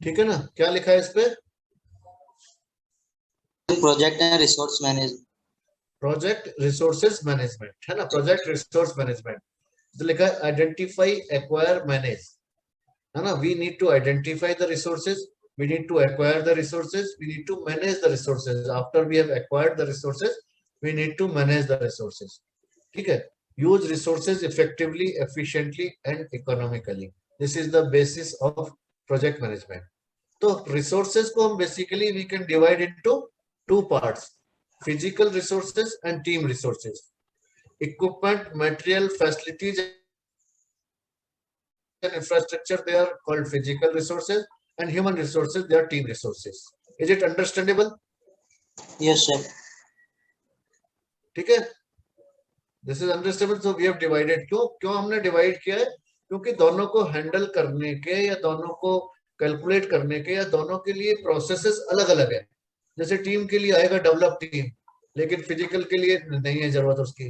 ठीक है ना, क्या लिखा है इस पे? Project and resource management, project resources management है ना, प्रोजेक्ट रिसोर्स मैनेजमेंट। तो लिखा है आइडेंटिफाई, एक्वायर, मैनेज, है ना। We need to identify the resources, we need to acquire the resources, we need to manage the resources. After we have acquired the resources, we need to manage the resources. ठीक है, use resources effectively, efficiently and economically. This is the basis of project management. तो resources को हम basically we can divide into two parts: physical resources and team resources. Equipment, material, facilities and infrastructure, they are called physical resources, and human resources, they are team resources. Is it understandable? Yes sir. ठीक है, this is understandable. So we have divided. क्यों क्यों हमने divide किया है? क्योंकि दोनों को हैंडल करने के या दोनों को कैलकुलेट करने के या दोनों के लिए प्रोसेसेस अलग अलग है। जैसे टीम के लिए आएगा डेवलप टीम, लेकिन फिजिकल के लिए नहीं है जरूरत उसकी,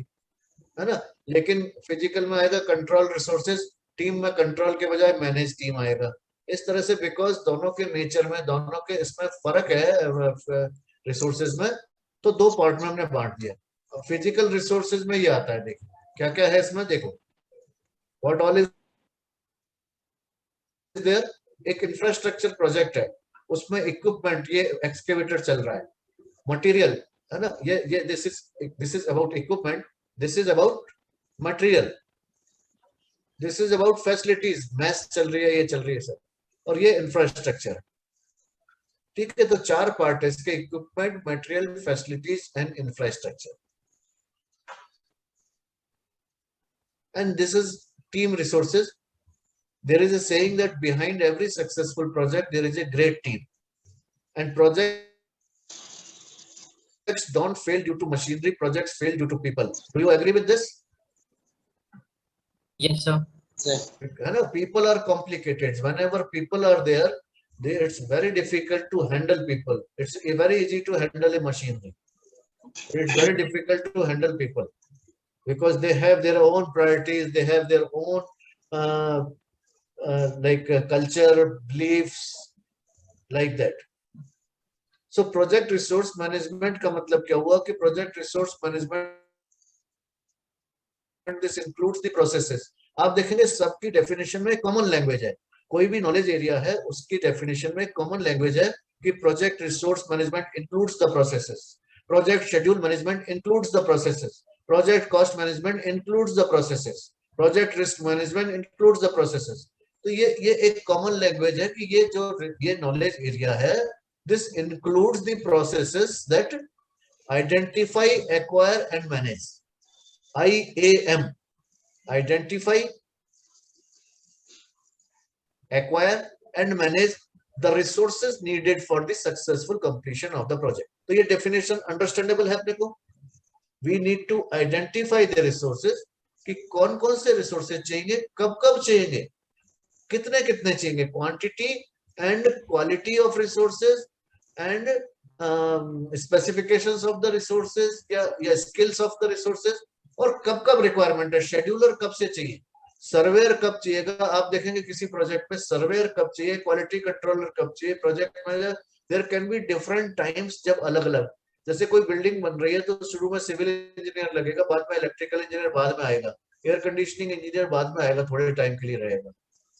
है ना। लेकिन फिजिकल में आएगा कंट्रोल रिसोर्सेज, टीम में कंट्रोल के बजाय मैनेज टीम आएगा। इस तरह से बिकॉज दोनों के नेचर में, दोनों के इसमें फर्क है रिसोर्सेज में, तो दो पार्ट में हमने बांट दिया। फिजिकल रिसोर्सेज में ये आता है, देखो क्या क्या है इसमें, देखो व्हाट ऑल इज देयर। एक इंफ्रास्ट्रक्चर प्रोजेक्ट है, उसमें इक्विपमेंट, ये एक्सकेवेटर चल रहा है, मटेरियल, है ना, ये this is about equipment, this is about material, this is about facilities, maths चल रही है, ये चल रही है सर, और ये इंफ्रास्ट्रक्चर। ठीक है, तो चार पार्ट है इसके: equipment, material, facilities and infrastructure. And this is team resources. There is a saying that behind every successful project there is a great team, and projects don't fail due to machinery, projects fail due to people. Do you agree with this? Yes, sir. You know, people are complicated. Whenever people are there, it's very difficult to handle people. It's very easy to handle a machinery. It's very difficult to handle people because they have their own priorities, they have their own culture, beliefs, like that. So project resource management का मतलब क्या हुआ कि project resource management this includes the processes. आप देखेंगे सबकी definition में common language है, कोई भी नॉलेज एरिया है उसकी डेफिनेशन में कॉमन लैंग्वेज है कि project resource management includes the processes, project schedule management includes the processes, project cost management includes the processes, project risk management includes the processes. तो ये एक कॉमन लैंग्वेज है कि ये नॉलेज एरिया है, this includes the processes that identify, acquire and manage. IAM, identify, acquire and manage the resources needed for the successful completion of the project. तो ये definition understandable है अपने को। We need to identify the resources कि कौन कौन से resources चाहिए, कब कब चाहिए, कितने कितने चाहिए, quantity and quality of resources and specifications of the resources या skills of the resources, और कब कब requirement है, scheduler कब से चाहिए, सर्वेयर कब चाहिएगा। आप देखेंगे किसी प्रोजेक्ट में सर्वेयर कब चाहिए, क्वालिटी कंट्रोलर कब चाहिए, project manager, there can be different times जब अलग अलग। जैसे कोई बिल्डिंग बन रही है तो शुरू में सिविल इंजीनियर लगेगा, बाद में इलेक्ट्रिकल इंजीनियर बाद में आएगा, एयर कंडीशनिंग इंजीनियर बाद में आएगा, थोड़े टाइम के लिए रहेगा।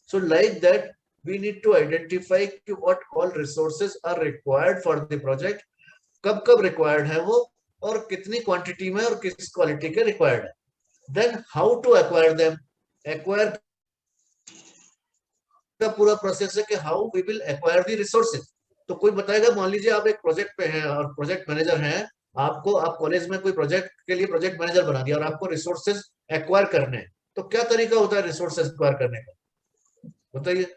So like that we need to identify what all resources are required for the project, कब कब required है वो, और कितनी quantity में और किस quality के required है। then how to acquire them, acquire का पूरा प्रोसेस है कि how we will acquire the resources। तो कोई बताएगा, मान लीजिए आप एक प्रोजेक्ट पे हैं और प्रोजेक्ट मैनेजर हैं, आप कॉलेज में कोई प्रोजेक्ट के लिए प्रोजेक्ट मैनेजर बना दिया और आपको रिसोर्सेज एक्वायर करने हैं, तो क्या तरीका होता है रिसोर्सेज एक्वायर करने का, बताइए।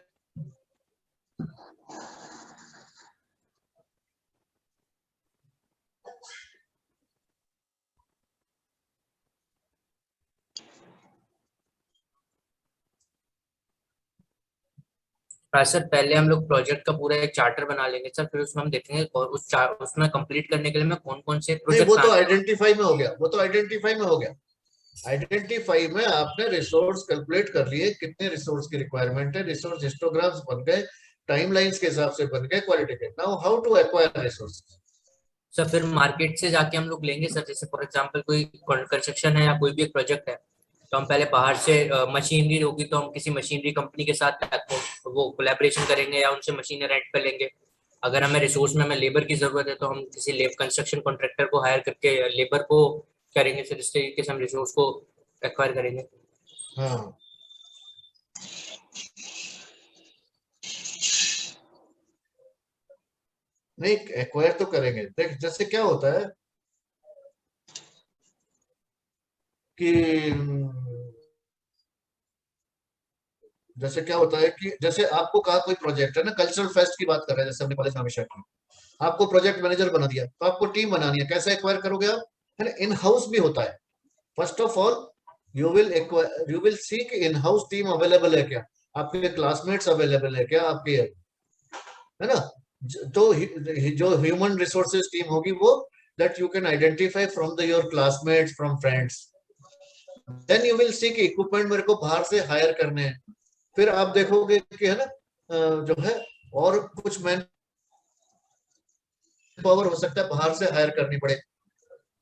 सर पहले हम लोग प्रोजेक्ट का पूरा एक चार्टर बना लेंगे सर, फिर उसमें हम देखेंगे और उसमें कंप्लीट करने के लिए मैं कौन कौन से प्रोजेक्ट। वो तो आइडेंटिफाई में हो गया, वो तो आइडेंटिफाई में हो गया। आइडेंटिफाई में आपने रिसोर्स कैलकुलेट कर लिए, कितने रिसोर्स की रिक्वायरमेंट है, रिसोर्स हिस्टोग्राम्स बन गए, टाइमलाइंस के हिसाब से बन गए क्वालिटी के। Now how to acquire resources. Sir फिर मार्केट से जाके हम लोग लेंगे सर, जैसे फॉर एग्जांपल कोई कंस्ट्रक्शन है या कोई भी एक प्रोजेक्ट है, तो हम पहले बाहर से मशीनरी होगी तो हम किसी मशीनरी कंपनी के साथ वो कोलैबोरेशन करेंगे या उनसे मशीनें रेंट पे लेंगे। अगर हमें रिसोर्स में हमें लेबर की जरूरत है तो हम किसी कंस्ट्रक्शन कॉन्ट्रैक्टर को हायर करके लेबर को करेंगे, फिर इस तरीके से हम रिसोर्स को एक्वायर करेंगे। हाँ नहीं, एक्वायर तो करेंगे। देख जैसे क्या होता है कि जैसे क्या होता है कि जैसे आपको कहा कोई प्रोजेक्ट है ना, कल्चरल फेस्ट की बात कर रहे हैं, जैसे हमने कॉलेज में हमेशा की, आपको प्रोजेक्ट मैनेजर बना दिया तो आपको टीम बनानी है, कैसे एक्वायर करोगे आप, है ना। इन हाउस भी होता है। First of all you will see कि इन हाउस टीम अवेलेबल है क्या, आपके क्लासमेट्स अवेलेबल है क्या आपके, है ना। तो जो ह्यूमन रिसोर्सेज टीम होगी वो that you can identify from the your classmates from friends. Then you will see कि इक्विपमेंट मेरे को बाहर से हायर करने हैं। फिर आप देखोगे कि है ना जो है और कुछ मैन पावर हो सकता है बाहर से हायर करनी पड़े,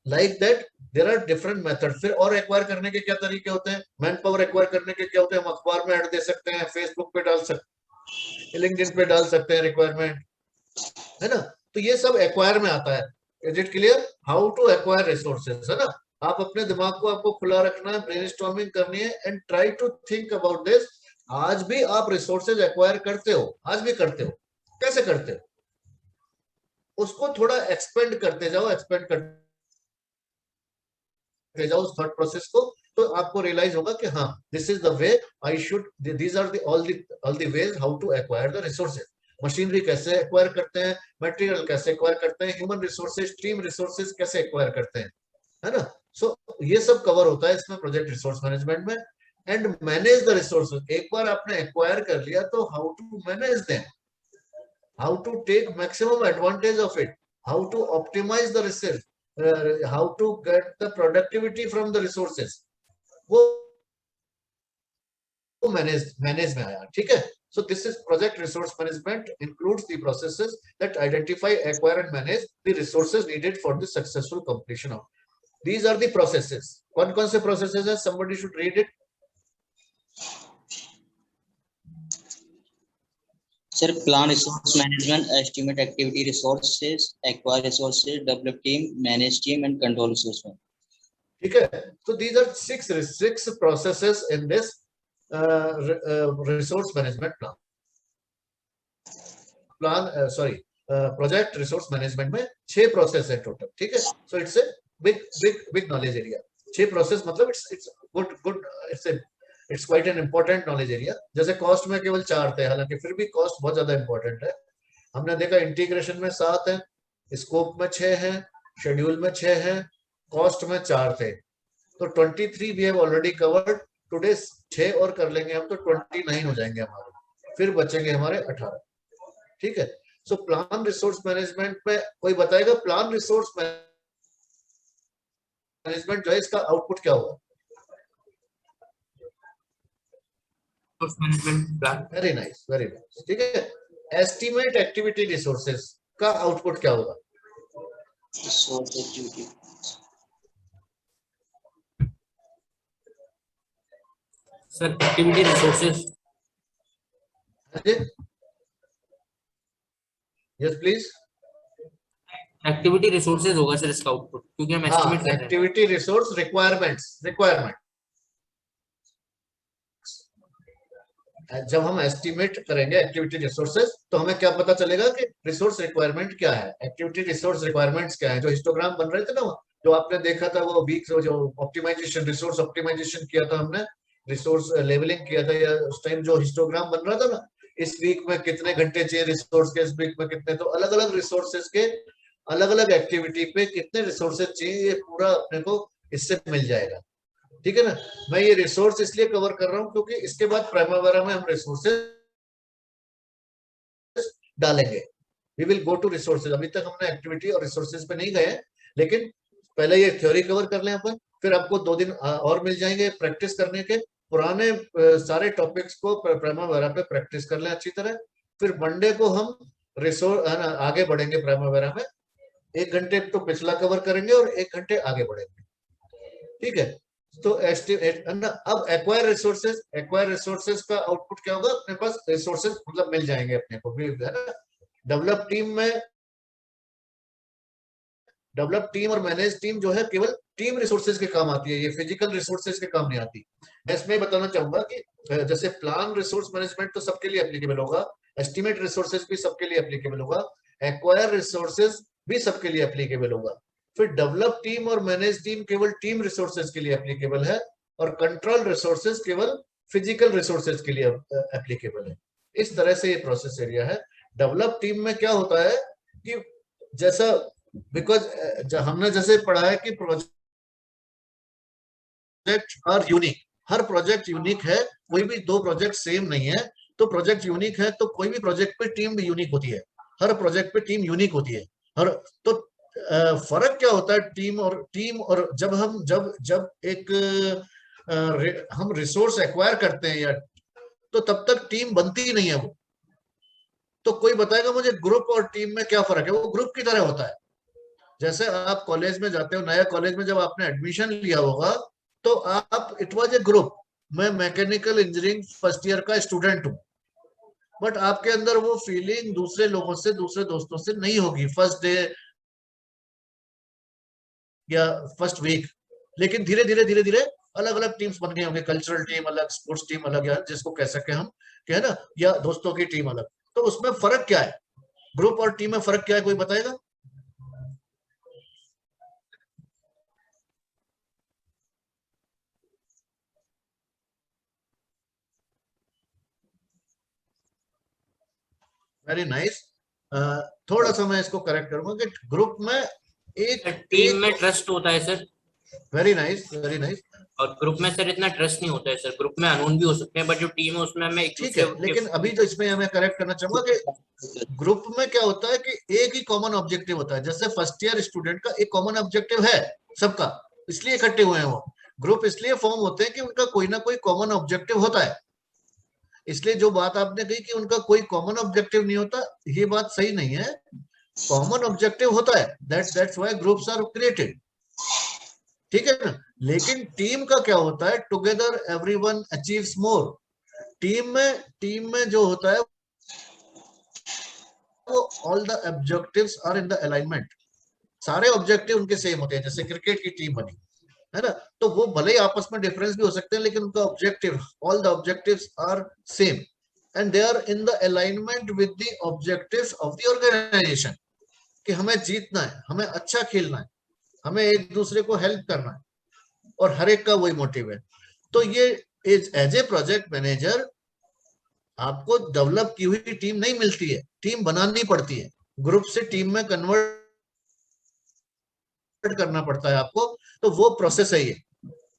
like that there are different method. फिर और एक्वायर करने के क्या तरीके होते हैं, मैन पावर एक्वायर करने के क्या होते हैं, हम अखबार में ऐड दे सकते हैं, फेसबुक पे डाल सकते हैं, लिंक्डइन पे डाल सकते हैं रिक्वायरमेंट, है ना। तो ये सब एक्वायर में आता है। Is it clear how to acquire resources, है ना। आप अपने दिमाग को आपको खुला रखना है, ब्रेनस्टॉर्मिंग करनी है and try to think about this. आज भी आप रिसोर्सेज एक्वायर करते हो, आज भी करते हो, कैसे करते हो, उसको थोड़ा एक्सपेंड करते जाओ, एक्सपेंड करते जाओ उस थॉट प्रोसेस को, तो आपको रियलाइज होगा कि हाँ this is the way I should, these are all the ways how to acquire the resources. Machinery कैसे एक्वायर करते हैं, मटेरियल कैसे एक्वायर करते हैं, ह्यूमन रिसोर्सेज टीम रिसोर्सेज कैसे एक्वायर करते हैं, है ना। सो ये सब कवर होता है इसमें प्रोजेक्ट रिसोर्स मैनेजमेंट में। एंड मैनेज द रिसोर्सेज, एक बार आपने एक्वायर कर लिया तो how to manage them, how to take maximum advantage of it, how to optimize the research, how to get the productivity from the resources, वो manage में आया, ठीक है। So this is project resource management includes the processes that identify, acquire and manage the resources needed for the successful completion of. These are the processes. कौन-कौन से processes हैं? Somebody should read it. Sir, plan resource management, estimate activity resources, acquire resources, develop team, manage team, and control resources. ठीक है, so these are six processes in this resource management project resource management में 6 process है total, ठीक है। So it's a big knowledge area. 6 process मतलब it's good it's quite an important knowledge area. जैसे cost में केवल 4 थे, हालांकि फिर भी कॉस्ट बहुत ज्यादा इंपॉर्टेंट है। हमने देखा इंटीग्रेशन में 7 है, स्कोप में 6 है, शेड्यूल में 6 है, कॉस्ट में 4 थे, तो 23 we have already covered. Today 6 और कर लेंगे हम तो 29 हो जाएंगे हमारे, फिर बचेंगे हमारे 18, ठीक है। सो प्लान रिसोर्स मैनेजमेंट में कोई बताएगा प्लान रिसोर्स मैनेजमेंट जो है इसका आउटपुट क्या होगा? वेरी नाइस, वेरी नाइस, ठीक है। एस्टिमेट एक्टिविटी रिसोर्सेज का आउटपुट क्या होगा? Resource activity. Sir activity resources, yes please. Activity resources होगा सर इसका आउटपुट, क्योंकि हम एस्टिमेट कर रहे हैं। एक्टिविटी रिसोर्स रिक्वायरमेंट जब हम एस्टिमेट करेंगे एक्टिविटी रिसोर्सेज तो हमें क्या पता चलेगा कि रिसोर्स रिक्वायरमेंट क्या है, एक्टिविटी रिसोर्स रिक्वायरमेंट्स क्या है। जो हिस्टोग्राम बन रहे थे ना, जो आपने देखा था वो वीक जो ऑप्टिमाइजेशन रिसोर्स ऑप्टिमाइजेशन किया था हमने, रिसोर्स लेवलिंग किया था, या उस टाइम जो हिस्टोग्राम बन रहा था ना, इस वीक में कितने घंटे चाहिए रिसोर्स के, इस वीक में कितने, तो अलग अलग रिसोर्सेज के अलग अलग एक्टिविटी पे कितने रिसोर्सेज चाहिए, ये पूरा अपने को इससे मिल जाएगा, ठीक है ना। मैं ये रिसोर्स इसलिए कवर कर रहा हूं क्योंकि इसके बाद प्राइमरी में हम रिसोर्सेज डालेंगे। We will go to resources. अभी तक हमने एक्टिविटी और रिसोर्सेज पे नहीं गए, लेकिन पहले ये थ्योरी कवर कर लें अपन, फिर आपको 2 दिन और मिल जाएंगे प्रैक्टिस करने के। पुराने सारे टॉपिक्स को प्राइमरी पे प्रैक्टिस कर लें अच्छी तरह, फिर मंडे को हम रिसोर्स आगे बढ़ेंगे प्राइमवेरा में, 1 घंटे तो पिछला कवर करेंगे और 1 घंटे आगे बढ़ेंगे, ठीक है। तो एस्टिमेट है ना। अब एक्वायर रिसोर्सेज का आउटपुट क्या होगा, अपने पास रिसोर्सेज मतलब मिल जाएंगे अपने को, है ना। डेवलप टीम और मैनेज टीम जो है केवल टीम रिसोर्सेज के काम आती है, ये फिजिकल रिसोर्सेज के काम नहीं आती। मैं इसमें बताना चाहूंगा कि जैसे प्लान रिसोर्स मैनेजमेंट तो सबके लिए एप्लीकेबल होगा, एस्टिमेट रिसोर्सेज भी सबके लिए एप्लीकेबल होगा, एक्वायर रिसोर्सेज भी सबके लिए एप्लीकेबल होगा। फिर डेवलप टीम और मैनेज टीम केवल टीम रिसोर्सेज के लिए एप्लीकेबल है, और कंट्रोल रिसोर्सेज केवल फिजिकल रिसोर्सेज के लिए एप्लीकेबल है। इस तरह से ये प्रोसेस एरिया है। डेवलप टीम में क्या होता है कि जैसा, बिकॉज हमने जैसे पढ़ा है कि प्रोजेक्ट आर यूनिक, हर प्रोजेक्ट यूनिक है, कोई भी 2 प्रोजेक्ट सेम नहीं है। तो प्रोजेक्ट यूनिक है तो कोई भी प्रोजेक्ट पे टीम भी यूनिक होती है, हर प्रोजेक्ट पे टीम यूनिक होती है। हर तो फर्क क्या होता है टीम और जब एक हम रिसोर्स एक्वायर करते हैं या, तो तब तक टीम बनती नहीं है वो। तो कोई बताएगा मुझे ग्रुप और टीम में क्या फर्क है? वो ग्रुप की तरह होता है। जैसे आप कॉलेज में जाते हो, नया कॉलेज में जब आपने एडमिशन लिया होगा तो आप, इट वाज ए ग्रुप, मैं मैकेनिकल इंजीनियरिंग फर्स्ट ईयर का स्टूडेंट हूँ, बट आपके अंदर वो फीलिंग दूसरे लोगों से, दूसरे दोस्तों से नहीं होगी फर्स्ट डे या फर्स्ट वीक। लेकिन धीरे धीरे अलग अलग टीम्स बन गए होंगे, कल्चरल टीम अलग, स्पोर्ट्स टीम अलग, या जिसको कह सके हम, है ना, या दोस्तों की टीम अलग। तो उसमें फर्क क्या है, ग्रुप और टीम में फर्क क्या है, कोई बताएगा? Very nice. थोड़ा सा मैं इसको करेक्ट करूंगा कि ग्रुप में टीम में ट्रस्ट होता है sir, very nice, very nice. और ग्रुप में सर इतना ट्रस्ट नहीं होता है सर। ग्रुप में अननोन भी हो सकते हैं, बट जो टीम है उसमें हमें एक ठीक है, दूसरे लेकिन अभी जो इसमें हमें करेक्ट करना चाहूंगा कि ग्रुप में क्या होता है कि एक ही कॉमन ऑब्जेक्टिव होता है। जैसे फर्स्ट ईयर स्टूडेंट का एक कॉमन ऑब्जेक्टिव है सबका, इसलिए इकट्ठे हुए हैं वो। ग्रुप इसलिए फॉर्म होते हैं कि उनका कोई ना कोई कॉमन ऑब्जेक्टिव होता है। इसलिए जो बात आपने कही कि उनका कोई कॉमन ऑब्जेक्टिव नहीं होता, ये बात सही नहीं है। कॉमन ऑब्जेक्टिव होता है, that's why groups are created, ठीक है ना। लेकिन टीम का क्या होता है, together everyone achieves more. Team में जो होता है वो all the objectives are in the alignment, सारे ऑब्जेक्टिव उनके सेम होते हैं। जैसे क्रिकेट की टीम बनी है ना, तो वो भले ही आपस में डिफरेंस भी हो सकते हैं, लेकिन उनका objective, all the objectives are same and they are in the alignment with the objectives of the organisation, कि हमें जीतना है, हमें अच्छा खेलना है, हमें एक दूसरे को हेल्प करना है, और हर एक का वही मोटिव है। तो ये एज ए प्रोजेक्ट मैनेजर आपको डेवलप की हुई टीम नहीं मिलती है, टीम बनानी पड़ती है, ग्रुप से टीम में कन्वर्ट करना पड़ता है आपको। तो वो प्रोसेस है ये।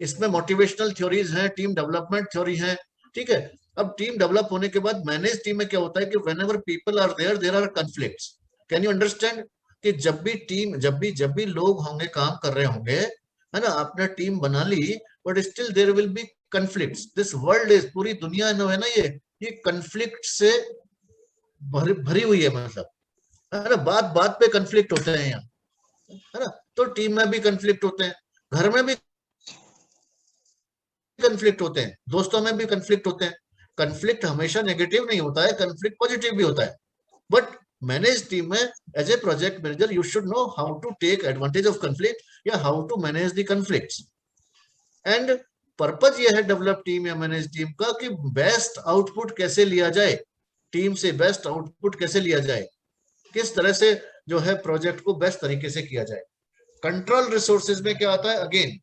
इसमें मोटिवेशनल थ्योरीज हैं, टीम डेवलपमेंट थ्योरी है, ठीक है। अब टीम डेवलप होने के बाद मैनेज टीम में क्या होता है कि whenever people are there are conflicts. Can you understand कि जब भी लोग होंगे, काम कर रहे होंगे, है ना, आपने टीम बना ली, but still there will be conflicts. This world is, पूरी दुनिया जो है ना, ये कॉन्फ्लिक्ट से भरी हुई है, मतलब, है ना, बात बात पे कॉन्फ्लिक्ट होते हैं यहाँ, है ना। तो टीम में भी कॉन्फ्लिक्ट होते हैं, घर में भी कॉन्फ्लिक्ट होते हैं, दोस्तों में भी कॉन्फ्लिक्ट होते हैं। कॉन्फ्लिक्ट हमेशा नेगेटिव नहीं होता है, कॉन्फ्लिक्ट पॉजिटिव भी होता है। बट मैनेज टीम में as a project manager you should know how to take advantage of conflict या how to manage the conflicts. And purpose ये है डेवलप टीम या मैनेज टीम का कि बेस्ट आउटपुट कैसे लिया जाए, टीम से बेस्ट आउटपुट कैसे लिया जाए, किस तरह से जो है प्रोजेक्ट को बेस्ट तरीके से किया जाए। कंट्रोल रिसोर्सेज में क्या आता है, अगेन,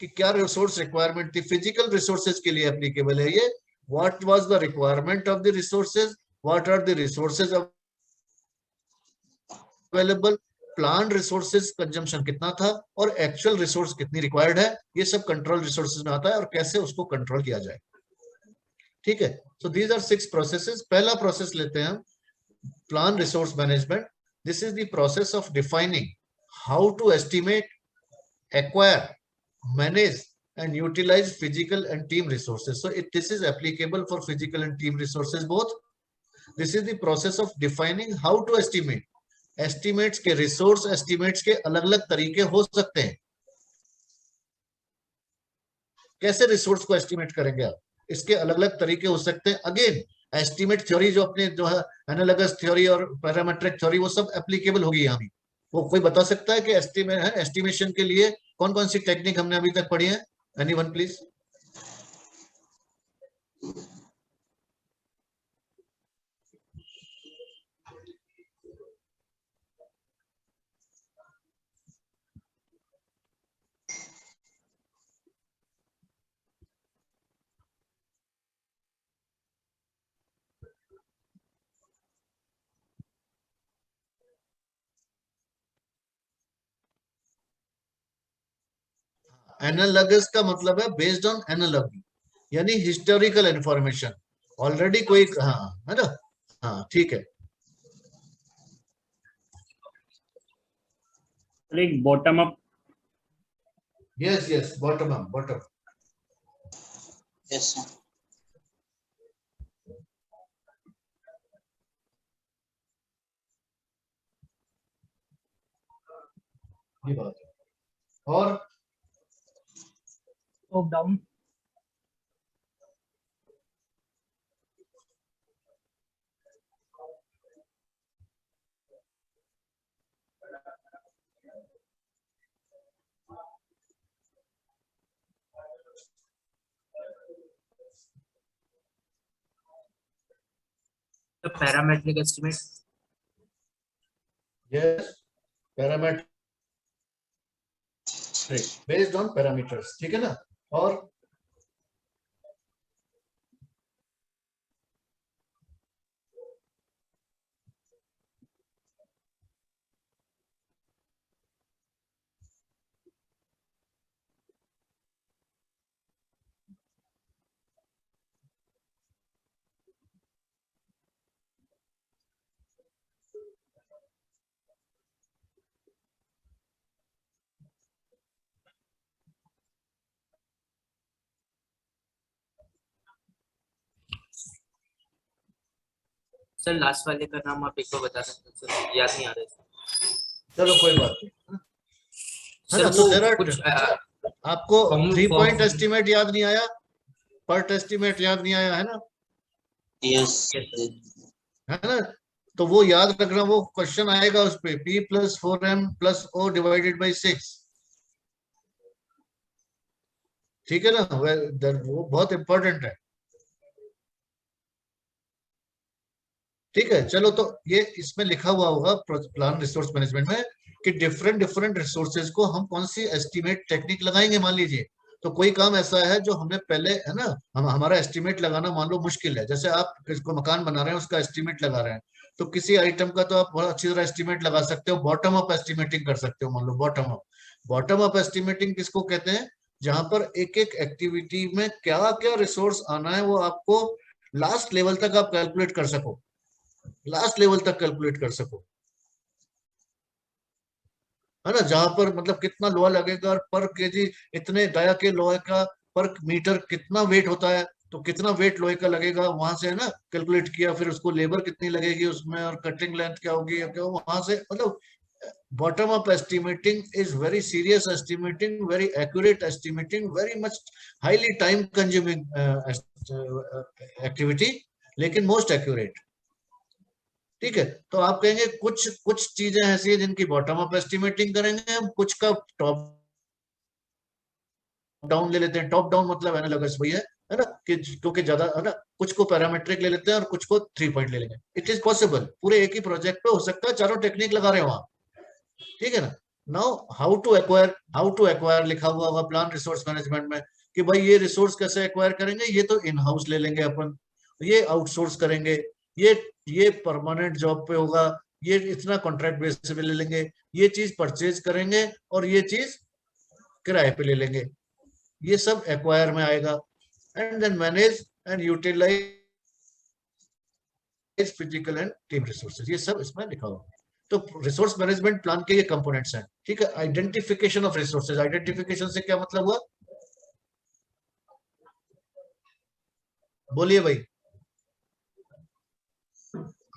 कि क्या रिसोर्स रिक्वायरमेंट थी, फिजिकल रिसोर्सेज के लिए एप्लीकेबल है ये। What was the requirement of the resources, what are the resources available, plan resources consumption कितना था, और एक्चुअल रिसोर्स कितनी रिक्वायर्ड है, ये सब कंट्रोल रिसोर्सेज में आता है, और कैसे उसको कंट्रोल किया जाए, ठीक है। So these are 6 processes. पहला प्रोसेस लेते हैं हम, plan resource management. This is the process of defining how to estimate, acquire, manage and utilize physical and team resources. So this is applicable for physical and team resources both. This is the process of defining how to estimate. Estimates के, resource estimates के अलग अलग तरीके हो सकते हैं। कैसे resource को एस्टिमेट करेंगे आप, इसके अलग अलग तरीके हो सकते हैं। अगेन एस्टिमेट थ्योरी जो अपने जो है एनालॉगस थ्योरी और पैरामेट्रिक थ्योरी, वो सब एप्लीकेबल होगी यहाँ भी। वो कोई बता सकता है कि एस्टिमेशन के लिए कौन कौन सी टेक्निक हमने अभी तक पढ़ी है? Anyone please. एनालॉगस का मतलब है बेस्ड ऑन एनालॉजी, यानी हिस्टोरिकल इंफॉर्मेशन। ऑलरेडी कोई, हाँ है ना, हाँ ठीक है। एक bottom up. Yes yes, bottom up, bottom. Yes, sir. ये बात है। और टॉप डाउन। तो parametric estimate, yes, parameter based on parameters, ठीक है ना। और सर लास्ट वाले का नाम आप एक बार बता सकते हैं सर, याद नहीं आ रहा है। चलो कोई बात नहीं, है सर ना। तो वो देयर आर, कुछ आपको फॉर्म- 3 पॉइंट फॉर्म- एस्टिमेट याद नहीं आया, पर्ट एस्टिमेट याद नहीं आया, है ना, Yes. है ना। तो वो याद रखना, वो क्वेश्चन आएगा उस पे, P + 4M + O / 6, ठीक है ना। वो बहुत इंपॉर्टेंट है, ठीक है। चलो, तो ये इसमें लिखा हुआ होगा प्लान रिसोर्स मैनेजमेंट में कि डिफरेंट डिफरेंट रिसोर्सेज को हम कौन सी एस्टिमेट टेक्निक लगाएंगे। मान लीजिए तो कोई काम ऐसा है जो हमें पहले, है ना, हमारा एस्टिमेट लगाना मान लो मुश्किल है। जैसे आप किसको मकान बना रहे हैं, उसका एस्टिमेट लगा रहे हैं, तो किसी आइटम का तो आप बहुत अच्छी तरह एस्टिमेट लगा सकते हो, बॉटम अप एस्टिमेटिंग कर सकते हो। मान लो bottom up, bottom up estimating किसको कहते हैं? जहां पर एक एक एक्टिविटी में क्या क्या रिसोर्स आना है वो आपको लास्ट लेवल तक आप कैलकुलेट कर सको, लास्ट लेवल तक कैलकुलेट कर सको, है ना। जहां पर मतलब कितना लोहा लगेगा और पर केजी इतने डाया के लोहे का पर मीटर कितना वेट होता है, तो कितना वेट लोहे का लगेगा वहां से, है ना, कैलकुलेट किया। फिर उसको लेबर कितनी लगेगी उसमें, और कटिंग लेंथ क्या होगी, क्या वहां से, मतलब bottom up estimating is very serious estimating, very accurate estimating, very much highly time consuming activity, लेकिन मोस्ट एक्यूरेट, ठीक है। तो आप कहेंगे कुछ कुछ चीजें ऐसी है जिनकी बॉटम अप एस्टिमेटिंग करेंगे हम, कुछ का टॉप डाउन ले लेते हैं। टॉप डाउन मतलब एनालॉगस वही है ना, कि क्योंकि ज्यादा, है ना, कुछ को पैरामेट्रिक ले लेते हैं और कुछ को 3 पॉइंट ले लेंगे। इट इज पॉसिबल, पूरे एक ही प्रोजेक्ट पे हो सकता है चारों टेक्निक लगा रहे हो आप, ठीक है ना। नाउ हाउ टू एक्वायर लिखा हुआ होगा प्लान रिसोर्स मैनेजमेंट में कि भाई ये रिसोर्स कैसे एक्वायर करेंगे। ये तो इन हाउस ले लेंगे अपन, ये आउटसोर्स करेंगे, ये ये परमानेंट जॉब पे होगा, ये इतना कॉन्ट्रैक्ट बेस पे ले लेंगे, ये चीज परचेज करेंगे और ये चीज किराए पे ले लेंगे। ये सब एक्वायर में आएगा। And then manage and utilise physical and team resources, ये सब इसमें लिखा हुआ है। तो रिसोर्स मैनेजमेंट प्लान के ये कंपोनेंट्स हैं, ठीक है। आइडेंटिफिकेशन ऑफ रिसोर्सेज, आइडेंटिफिकेशन से क्या मतलब हुआ, बोलिए भाई।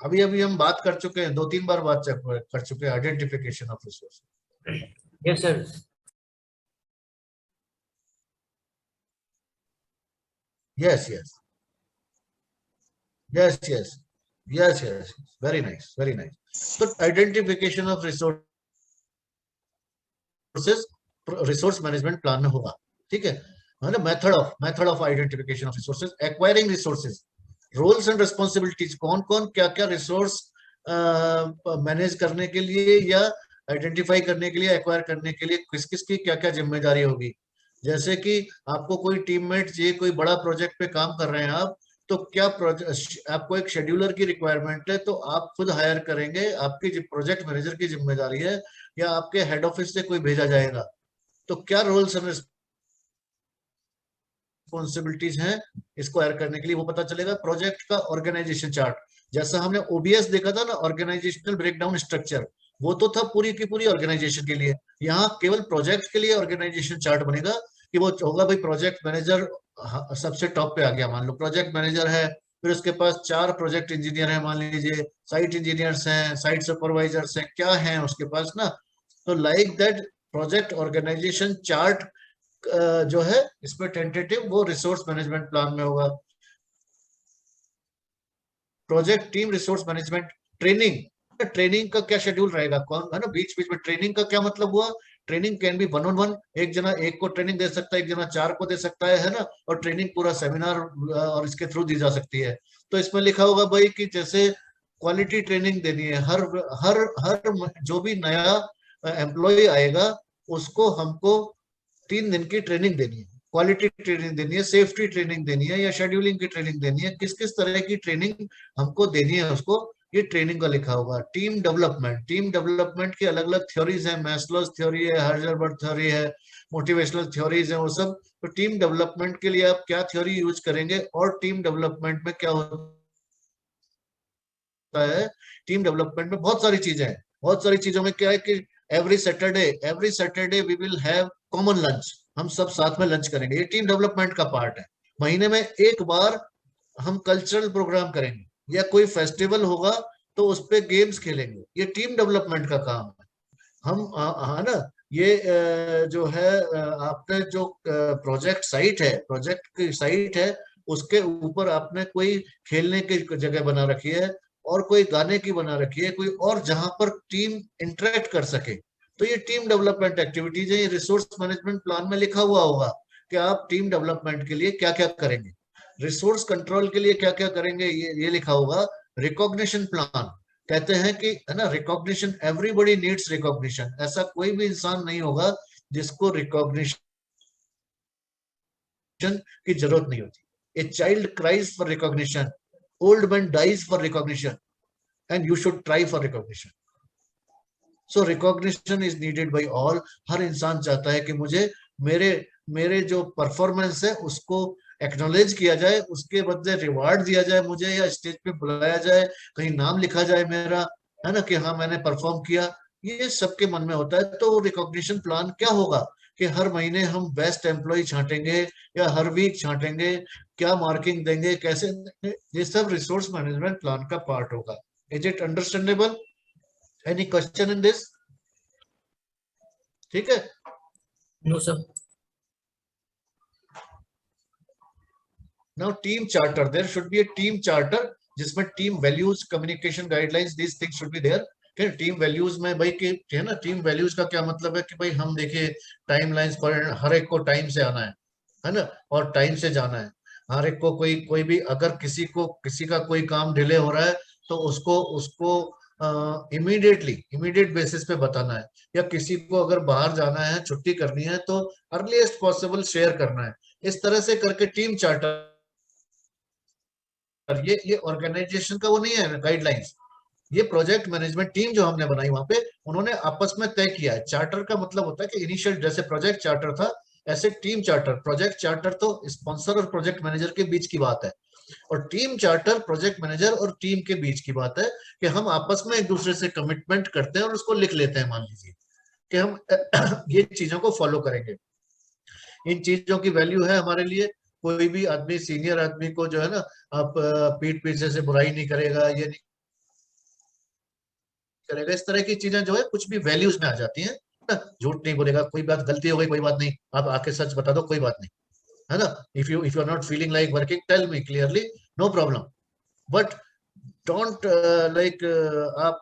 अभी अभी हम बात कर चुके हैं, 2-3 बार बात कर चुके हैं identification of resource. Yes sir. Yes yes yes yes yes yes, very nice very nice. तो identification of resources resource management plan में होगा, ठीक है ना। Method of identification of resources, acquiring resources, roles and responsibilities, कौन कौन क्या क्या रिसोर्स मैनेज करने के लिए या आइडेंटिफाई करने के लिए, एक्वायर करने के लिए किस किस की क्या क्या जिम्मेदारी होगी। जैसे कि आपको कोई टीममेट चाहिए, कोई बड़ा प्रोजेक्ट पे काम कर रहे हैं आप, तो क्या आपको एक शेड्यूलर की रिक्वायरमेंट है, तो आप खुद हायर करेंगे, आपकी प्रोजेक्ट मैनेजर की जिम्मेदारी है, या आपके हेड ऑफिस से कोई भेजा जाएगा। तो क्या रोल्स एंड रिस्पॉन्सिबिलिटीज हैं इसको हायर करने के लिए, वो पता चलेगा। प्रोजेक्ट का ऑर्गेनाइजेशन चार्ट, जैसा हमने ओबीएस देखा था ना, ऑर्गेनाइजेशनल ब्रेकडाउन स्ट्रक्चर, वो तो था पूरी की पूरी ऑर्गेनाइजेशन के लिए। यहाँ केवल प्रोजेक्ट के लिए ऑर्गेनाइजेशन चार्ट बनेगा कि वो होगा भाई प्रोजेक्ट मैनेजर सबसे टॉप पे आ गया, मान लो प्रोजेक्ट मैनेजर है, फिर उसके पास 4 प्रोजेक्ट इंजीनियर हैं, मान लीजिए साइट इंजीनियर्स हैं, साइट सुपरवाइजर्स हैं, क्या है उसके पास ना। तो like that project organisation chart जो है इसमें टेंटेटिव, वो रिसोर्स मैनेजमेंट प्लान में होगा। Project team resource management, training, training का क्या शेड्यूल रहेगा, कौन है ना, बीच बीच में ट्रेनिंग का क्या मतलब हुआ। ट्रेनिंग कैन बी 1-on-1, एक जना एक को ट्रेनिंग दे सकता है, एक जना 4 को दे सकता है ना। और ट्रेनिंग पूरा सेमिनार और इसके थ्रू दी जा सकती है। तो इसमें लिखा होगा भाई कि जैसे क्वालिटी ट्रेनिंग देनी है, हर हर हर जो भी नया एम्प्लॉय आएगा उसको हमको 3 दिन की ट्रेनिंग देनी है, क्वालिटी ट्रेनिंग देनी है, सेफ्टी ट्रेनिंग देनी है, या शेड्यूलिंग की ट्रेनिंग देनी है, किस किस तरह की ट्रेनिंग हमको देनी है उसको, ये ट्रेनिंग का लिखा होगा। टीम डेवलपमेंट, टीम डेवलपमेंट की अलग अलग थ्योरीज है, मैस्लोज थ्योरी है, हाइजेनबर्ग थ्योरी है, मोटिवेशनल थ्योरीज है, वो सब। तो टीम डेवलपमेंट के लिए आप क्या थ्योरी यूज करेंगे, और टीम डेवलपमेंट में क्या होता है। टीम डेवलपमेंट में बहुत सारी चीजें हैं, बहुत सारी चीजों में क्या है कि every Saturday we will have common lunch, हम सब साथ में लंच करेंगे, ये टीम डेवलपमेंट का पार्ट है। महीने में एक बार हम कल्चरल प्रोग्राम करेंगे, या कोई फेस्टिवल होगा तो उस पे गेम्स खेलेंगे, ये टीम डेवलपमेंट का काम है। हम हाँ ना, ये जो है आपने जो प्रोजेक्ट साइट है, प्रोजेक्ट की साइट है, उसके ऊपर आपने कोई खेलने की जगह बना रखी है, और कोई गाने की बना रखी है, कोई और जहां पर टीम इंटरेक्ट कर सके। तो ये टीम डेवलपमेंट एक्टिविटीज है, ये रिसोर्स मैनेजमेंट प्लान में लिखा हुआ होगा कि आप टीम डेवलपमेंट के लिए क्या क्या करेंगे। रिसोर्स कंट्रोल के लिए क्या क्या करेंगे, ये लिखा होगा। रिकॉग्निशन प्लान, कहते हैं कि है ना, रिकॉग्निशन, एवरीबॉडी नीड्स रिकॉग्निशन, ऐसा कोई भी इंसान नहीं होगा जिसको रिकॉग्निशन की जरूरत नहीं होती। A child cries for recognition, old man dies for recognition, and you should try for recognition. So recognition is needed by all. हर इंसान चाहता है कि मुझे मेरे मेरे जो परफॉर्मेंस है उसको एक्नॉलेज किया जाए, उसके बदले रिवार्ड दिया जाए मुझे, या स्टेज पे बुलाया जाए, कहीं नाम लिखा जाए मेरा, है ना, कि हाँ मैंने परफॉर्म किया। ये सबके मन में होता है। तो रिकॉग्निशन प्लान क्या होगा कि हर महीने हम बेस्ट एम्प्लॉय छांटेंगे, या हर वीक छांटेंगे, क्या मार्किंग देंगे, कैसे देंगे, ये सब रिसोर्स मैनेजमेंट प्लान का पार्ट होगा। Is it understandable? Any question in this? ठीक है। No sir. Now team charter, there should be a team charter जिसमें team values, communication guidelines, these things should be there. Team values में भाई कि है ना, टीम वैल्यूज का क्या मतलब है कि भाई हम देखिए टाइम लाइंस पर हर एक को टाइम से आना है ना, और टाइम से जाना है। हर एक को कोई कोई भी अगर किसी का कोई काम डिले हो रहा है तो उसको उसको इमीडिएट बेसिस पे बताना है। या किसी को अगर बाहर जाना है, छुट्टी करनी है, तो अर्लीस्ट पॉसिबल शेयर करना है। इस तरह से करके टीम चार्टर, ये ऑर्गेनाइजेशन का वो नहीं है गाइडलाइंस, ये प्रोजेक्ट मैनेजमेंट टीम जो हमने बनाई वहां पे उन्होंने आपस में तय किया है। चार्टर का मतलब होता है कि इनिशियल जैसे प्रोजेक्ट चार्टर था, ऐसे टीम चार्टर, प्रोजेक्ट चार्टर तो स्पॉन्सर और प्रोजेक्ट मैनेजर के बीच की बात है, और टीम चार्टर प्रोजेक्ट मैनेजर और टीम के बीच की बात है कि हम आपस में एक दूसरे से कमिटमेंट करते हैं और उसको लिख लेते हैं। मान लीजिए कि हम ये चीजों को फॉलो करेंगे, इन चीजों की वैल्यू है हमारे लिए। कोई भी आदमी, सीनियर आदमी को जो है ना, आप पीठ पीछे से बुराई नहीं करेगा, ये नहीं करेगा, इस तरह की चीजें जो है कुछ भी वैल्यूज में आ जाती हैं ना। झूठ नहीं बोलेगा, कोई बात गलती हो गई कोई बात नहीं, आप आके सच बता दो कोई बात नहीं, है ना। If you are not feeling like working, tell me clearly, no problem, but don't आप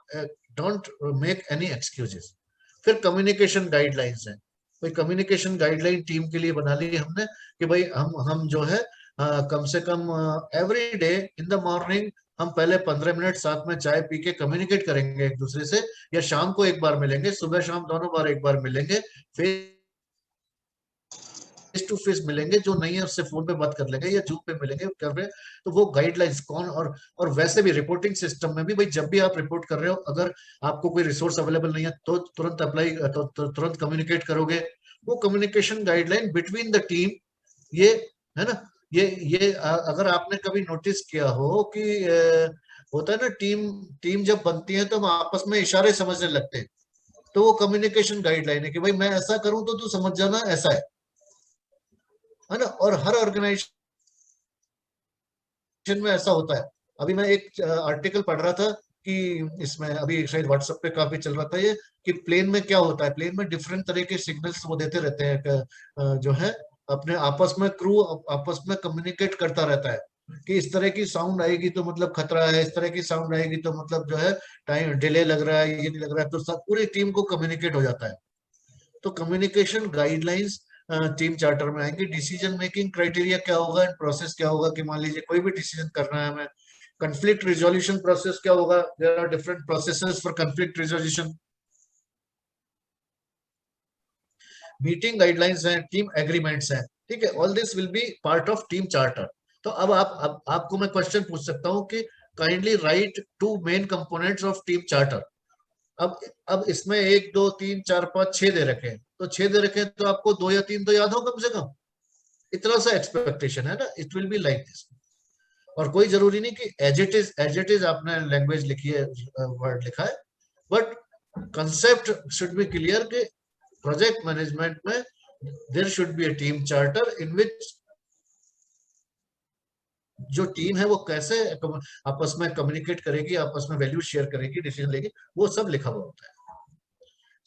डोंट मेक एनी एक्सक्यूजेस। फिर कम्युनिकेशन गाइडलाइंस है, कोई कम्युनिकेशन गाइडलाइन टीम के लिए बना ली हमने कि भाई हम जो है कम से come every day in the morning हम पहले 15 मिनट साथ में चाय पी के कम्युनिकेट करेंगे एक दूसरे से, या शाम को एक बार मिलेंगे, सुबह शाम दोनों बार एक बार मिलेंगे, फेस टू फेस मिलेंगे, जो नहीं है उससे फोन पे बात कर लेंगे या जूम पे मिलेंगे कर रहे। तो वो गाइडलाइंस कौन, और वैसे भी रिपोर्टिंग सिस्टम में भी भाई जब भी आप रिपोर्ट कर रहे हो, अगर आपको कोई रिसोर्स अवेलेबल नहीं है तो तुरंत अप्लाई, तो तुरंत कम्युनिकेट करोगे। वो communication guideline between the team, ये है ना, ये अगर आपने कभी नोटिस किया हो कि होता है ना, टीम जब बनती है तो हम आपस में इशारे समझने लगते हैं, तो वो कम्युनिकेशन गाइडलाइन है कि भाई मैं ऐसा करूं तो तू समझ जाना ऐसा है ना। और हर ऑर्गेनाइजेशन में ऐसा होता है। अभी मैं एक आर्टिकल पढ़ रहा था कि इसमें अभी शायद व्हाट्सएप पे काफी चल रहा था ये, कि प्लेन में क्या होता है, प्लेन में डिफरेंट तरह के सिग्नल्स वो देते रहते हैं, जो है अपने आपस में, क्रू आपस में कम्युनिकेट करता रहता है कि इस तरह की साउंड आएगी तो मतलब खतरा है, इस तरह की साउंड आएगी तो मतलब जो है टाइम डिले लग रहा है, ये नहीं लग रहा है, तो सब पूरी टीम को कम्युनिकेट हो जाता है। तो कम्युनिकेशन गाइडलाइंस टीम चार्टर में आएंगे। डिसीजन मेकिंग क्राइटेरिया क्या होगा एंड प्रोसेस क्या होगा, कि मान लीजिए कोई भी डिसीजन करना है हमें। कंफ्लिक्ट रिजोल्यूशन प्रोसेस क्या होगा, there are different processes for conflict resolution. Meeting guidelines हैं, टीम एग्रीमेंट्स हैं, ठीक है, all this will be part of team charter. तो अब आपको मैं क्वेश्चन पूछ सकता हूं कि kindly write 2 main components of team charter. अब इसमें 1 2 3 4 5 6 दे रखे हैं, तो 6 दे रखे हैं तो आपको 2 या 3 तो याद हो कम से कम, इतना सा एक्सपेक्टेशन है ना, it will be like this. और कोई जरूरी नहीं कि एज इट इज आपने लैंग्वेज लिखी है, वर्ड लिखा है, but concept should be clear कि प्रोजेक्ट मैनेजमेंट में there should be a team charter in which जो टीम है वो कैसे आपस में कम्युनिकेट करेगी, आपस में वैल्यू शेयर करेगी, डिसीजन लेगी, वो सब लिखा हुआ होता है।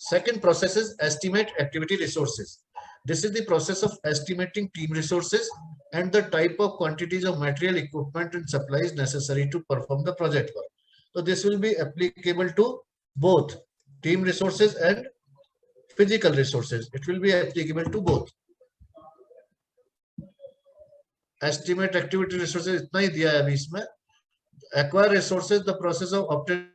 Second process is estimate activity resources. This is the process of estimating team resources and the type of quantities of material, equipment and supplies necessary to perform the project work. So this will be applicable to both team resources and physical resources. It will be applicable to both. Estimate activity resources इतना ही दिया है अभी इसमें। Acquire resources, the process of obtaining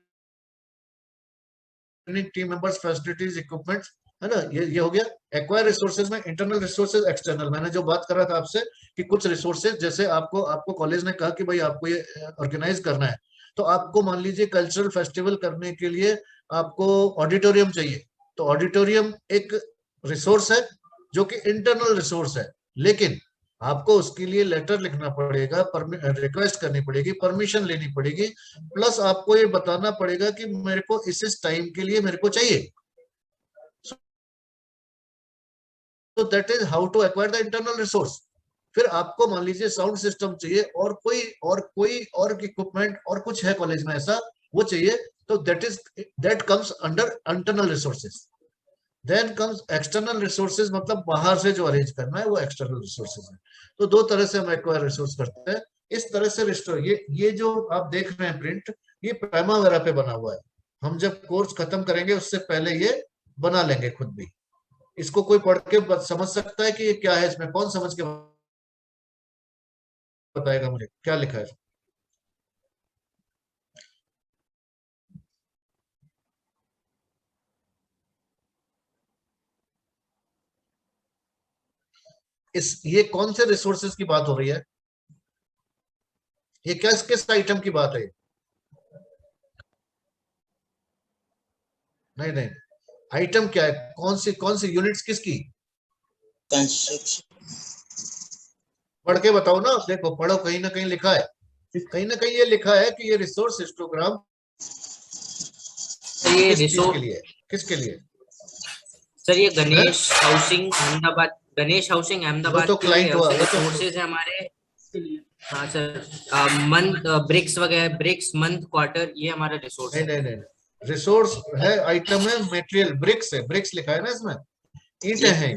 team members, facilities, equipments, है ना, ये हो गया। एक्वायर रिसोर्सेज में इंटरनल रिसोर्सेज, एक्सटर्नल, मैंने जो बात कर रहा था आपसे कि कुछ रिसोर्सेज जैसे आपको कॉलेज ने कहा कि भाई आपको ये ऑर्गेनाइज करना है, तो आपको मान लीजिए कल्चरल फेस्टिवल करने के लिए आपको ऑडिटोरियम चाहिए, तो ऑडिटोरियम एक रिसोर्स है जो कि इंटरनल रिसोर्स है, लेकिन आपको उसके लिए लेटर लिखना पड़ेगा, रिक्वेस्ट करनी पड़ेगी, परमिशन लेनी पड़ेगी, प्लस आपको ये बताना पड़ेगा कि मेरे को इस टाइम के लिए मेरे को चाहिए। तो that is how to acquire the internal resource. फिर आपको मान लीजिए साउंड सिस्टम चाहिए और कोई और इक्विपमेंट और कुछ है कॉलेज में ऐसा, वो चाहिए, तो that comes under internal resources. Then comes external resources, मतलब बाहर से जो अरेंज करना है वो एक्सटर्नल रिसोर्सेज है। तो दो तरह से हम एक्वायर रिसोर्स करते हैं। इस तरह से रिस्टोर, ये जो आप देख रहे हैं प्रिंट, ये प्राइमवेरा पे बना हुआ है। हम जब कोर्स खत्म करेंगे उससे पहले ये बना लेंगे खुद भी। इसको कोई पढ़ के समझ सकता है कि ये क्या है, इसमें कौन समझ के बताएगा मुझे क्या लिखा है? ये कौन से रिसोर्सेज की बात हो रही है? ये किस आइटम की बात है? नहीं, आइटम क्या है, कौन सी यूनिट्स किसकी? पढ़ के बताओ ना, देखो पढ़ो, कहीं ना कहीं लिखा है, कहीं ना कहीं ये लिखा है कि ये रिसोर्स हिस्टोग्राम ये किसके लिए, किसके लिए? सर ये गणेश हाउसिंग अहमदाबाद, गणेश हाउसिंग अहमदाबाद तो क्लाइंट हुआ, रिसोर्सेज है हमारे। हाँ सर, मंथ ब्रिक्स वगैरह, ब्रिक्स मंथ क्वार्टर, ये हमारा रिसोर्स है। नहीं, रिसोर्स है, आइटम है, मटेरियल ब्रिक्स है, ब्रिक्स लिखा है ना इसमें, ईंटें हैं।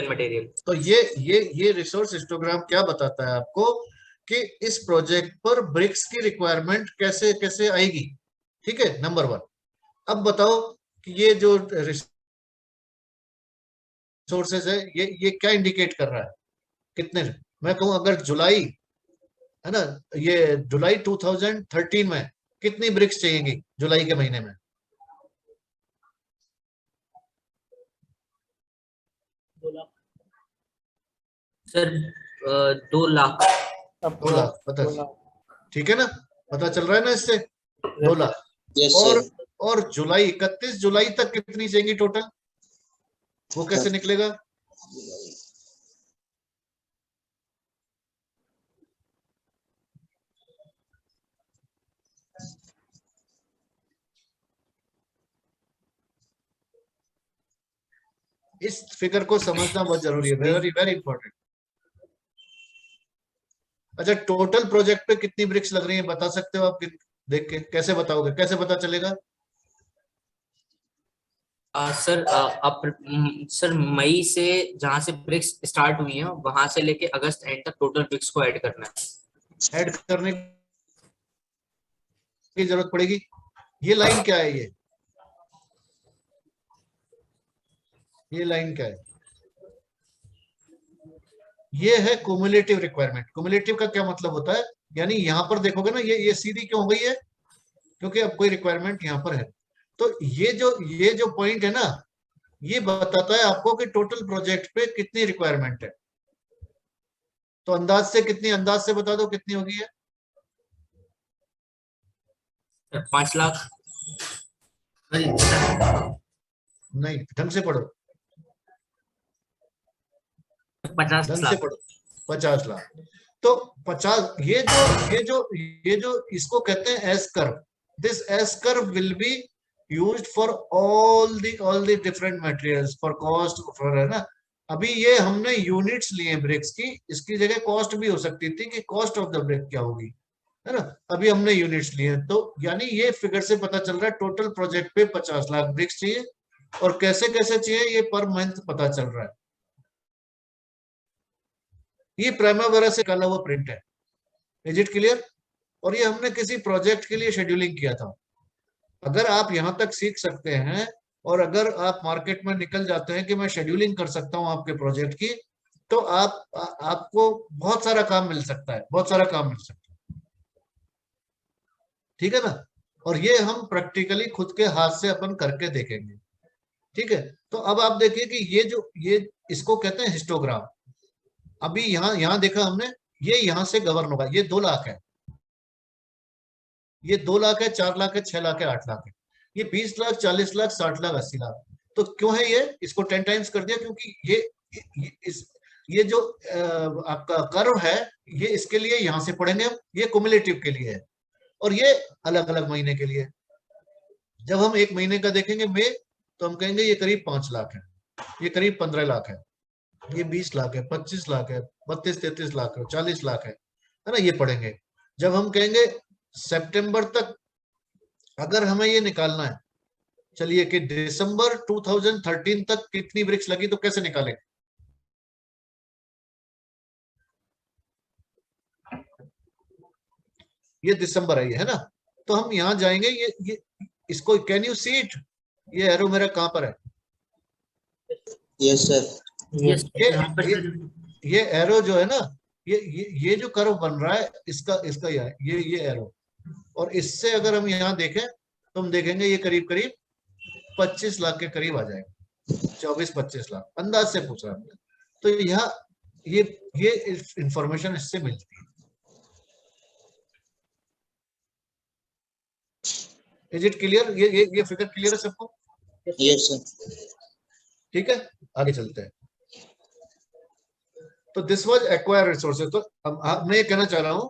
मटेरियल। तो ये रिसोर्स हिस्टोग्राम क्या बताता है आपको कि इस प्रोजेक्ट पर ब्रिक्स की रिक्वायरमेंट कैसे कैसे आएगी। ठीक है, नंबर 1। अब बताओ कि ये जो रिसोर्सेज है ये क्या इंडिकेट कर रहा है, कितने। मैं कहूं अगर जुलाई है ना, ये जुलाई 2013 में कितनी ब्रिक्स चाहिएगी जुलाई के महीने में? सर 2 लाख। 2 लाख, पता, ठीक है ना, पता चल रहा है ना इससे, 2 लाख। यस और सर। और जुलाई 31 जुलाई तक कितनी चाहिए टोटल, वो कैसे निकलेगा? इस फिगर को समझना बहुत जरूरी है, वेरी वेरी इंपॉर्टेंट। अच्छा, टोटल प्रोजेक्ट पे कितनी ब्रिक्स लग रही है बता सकते हो आप? देख के कैसे बताओगे, कैसे पता चलेगा? सर सर मई से जहां से ब्रिक्स स्टार्ट हुई है वहां से लेके अगस्त एंड तक टोटल ब्रिक्स को ऐड करना है। ऐड करने की जरूरत पड़ेगी। ये लाइन क्या है, ये लाइन क्या है? ये है क्युमुलेटिव रिक्वायरमेंट। क्युमुलेटिव का क्या मतलब होता है, यानी यहां पर देखोगे ना, ये सीधी क्यों हो गई है, क्योंकि अब कोई रिक्वायरमेंट यहां पर है। तो ये जो पॉइंट है ना, ये बताता है आपको कि टोटल प्रोजेक्ट पे कितनी रिक्वायरमेंट है। तो अंदाज से कितनी, अंदाज से बता दो कितनी होगी है? 5 लाख। नहीं, ढंग से पढ़ो, 50 ढंग से लाख। पढ़ो। 50 लाख। तो 50, ये जो इसको कहते हैं S curve. This S curve will be used for all the different materials for cost for, है ना। अभी ये हमने यूनिट्स लिए ब्रिक्स की, इसकी जगह कॉस्ट भी हो सकती थी कि कॉस्ट ऑफ द ब्रिक क्या होगी, है ना। अभी हमने यूनिट्स लिए, तो यानी ये फिगर से पता चल रहा है टोटल प्रोजेक्ट पे 50 लाख ब्रिक्स चाहिए। और कैसे कैसे चाहिए ये पर मंथ पता चल रहा है। ये प्राइमावेरा से निकाला हुआ प्रिंट है। Is it clear? और ये हमने किसी प्रोजेक्ट के लिए शेड्यूलिंग किया था। अगर आप यहां तक सीख सकते हैं और अगर आप मार्केट में निकल जाते हैं कि मैं शेड्यूलिंग कर सकता हूं आपके प्रोजेक्ट की, तो आपको बहुत सारा काम मिल सकता है, बहुत सारा काम मिल सकता है। ठीक है ना। और ये हम प्रैक्टिकली खुद के हाथ से अपन करके देखेंगे। ठीक है। तो अब आप देखिए कि ये इसको कहते हैं हिस्टोग्राम। अभी यहां देखा हमने, ये यहां से गवर्न होगा। ये 2 लाख है, ये 2 लाख है, 4 लाख है, 6 लाख है, 8 लाख है। ये 20 लाख, 40 लाख, 60 लाख, 80 लाख। तो क्यों है ये, इसको 10 टाइम्स कर दिया क्योंकि ये जो आपका कर्व है, ये इसके लिए यहां से पढ़ेंगे हम, ये कुमुलेटिव के लिए है और ये अलग अलग महीने के लिए। जब हम एक महीने का देखेंगे मई, तो हम कहेंगे ये करीब 5 लाख है, ये करीब 15 लाख है, ये 20 लाख है, 25 लाख है, 32-33 लाख है, 40 लाख है ना, ये पढ़ेंगे। जब हम कहेंगे सितंबर तक अगर हमें ये निकालना है, चलिए कि दिसंबर 2013 तक कितनी ब्रिक्स लगी, तो कैसे निकालेंगे? ये दिसंबर है, ये है ना। तो हम यहां जाएंगे, ये इसको, कैन यू सी इट, ये एरो मेरा कहां पर है? Yes sir. ये एरो जो है ना, ये जो कर्व बन रहा है, इसका ये एरो। और इससे अगर हम यहाँ देखें तो हम देखेंगे ये करीब करीब 25 लाख के करीब आ जाएगा, 24-25 लाख अंदाज से पूछ रहा है। तो यहाँ ये इंफॉर्मेशन इससे मिलती है। Is it clear? ये फिगर क्लियर है सबको? Yes sir. ठीक है, आगे चलते हैं। तो दिस वाज एक्वायर रिसोर्सेज। तो मैं ये कहना चाह रहा हूं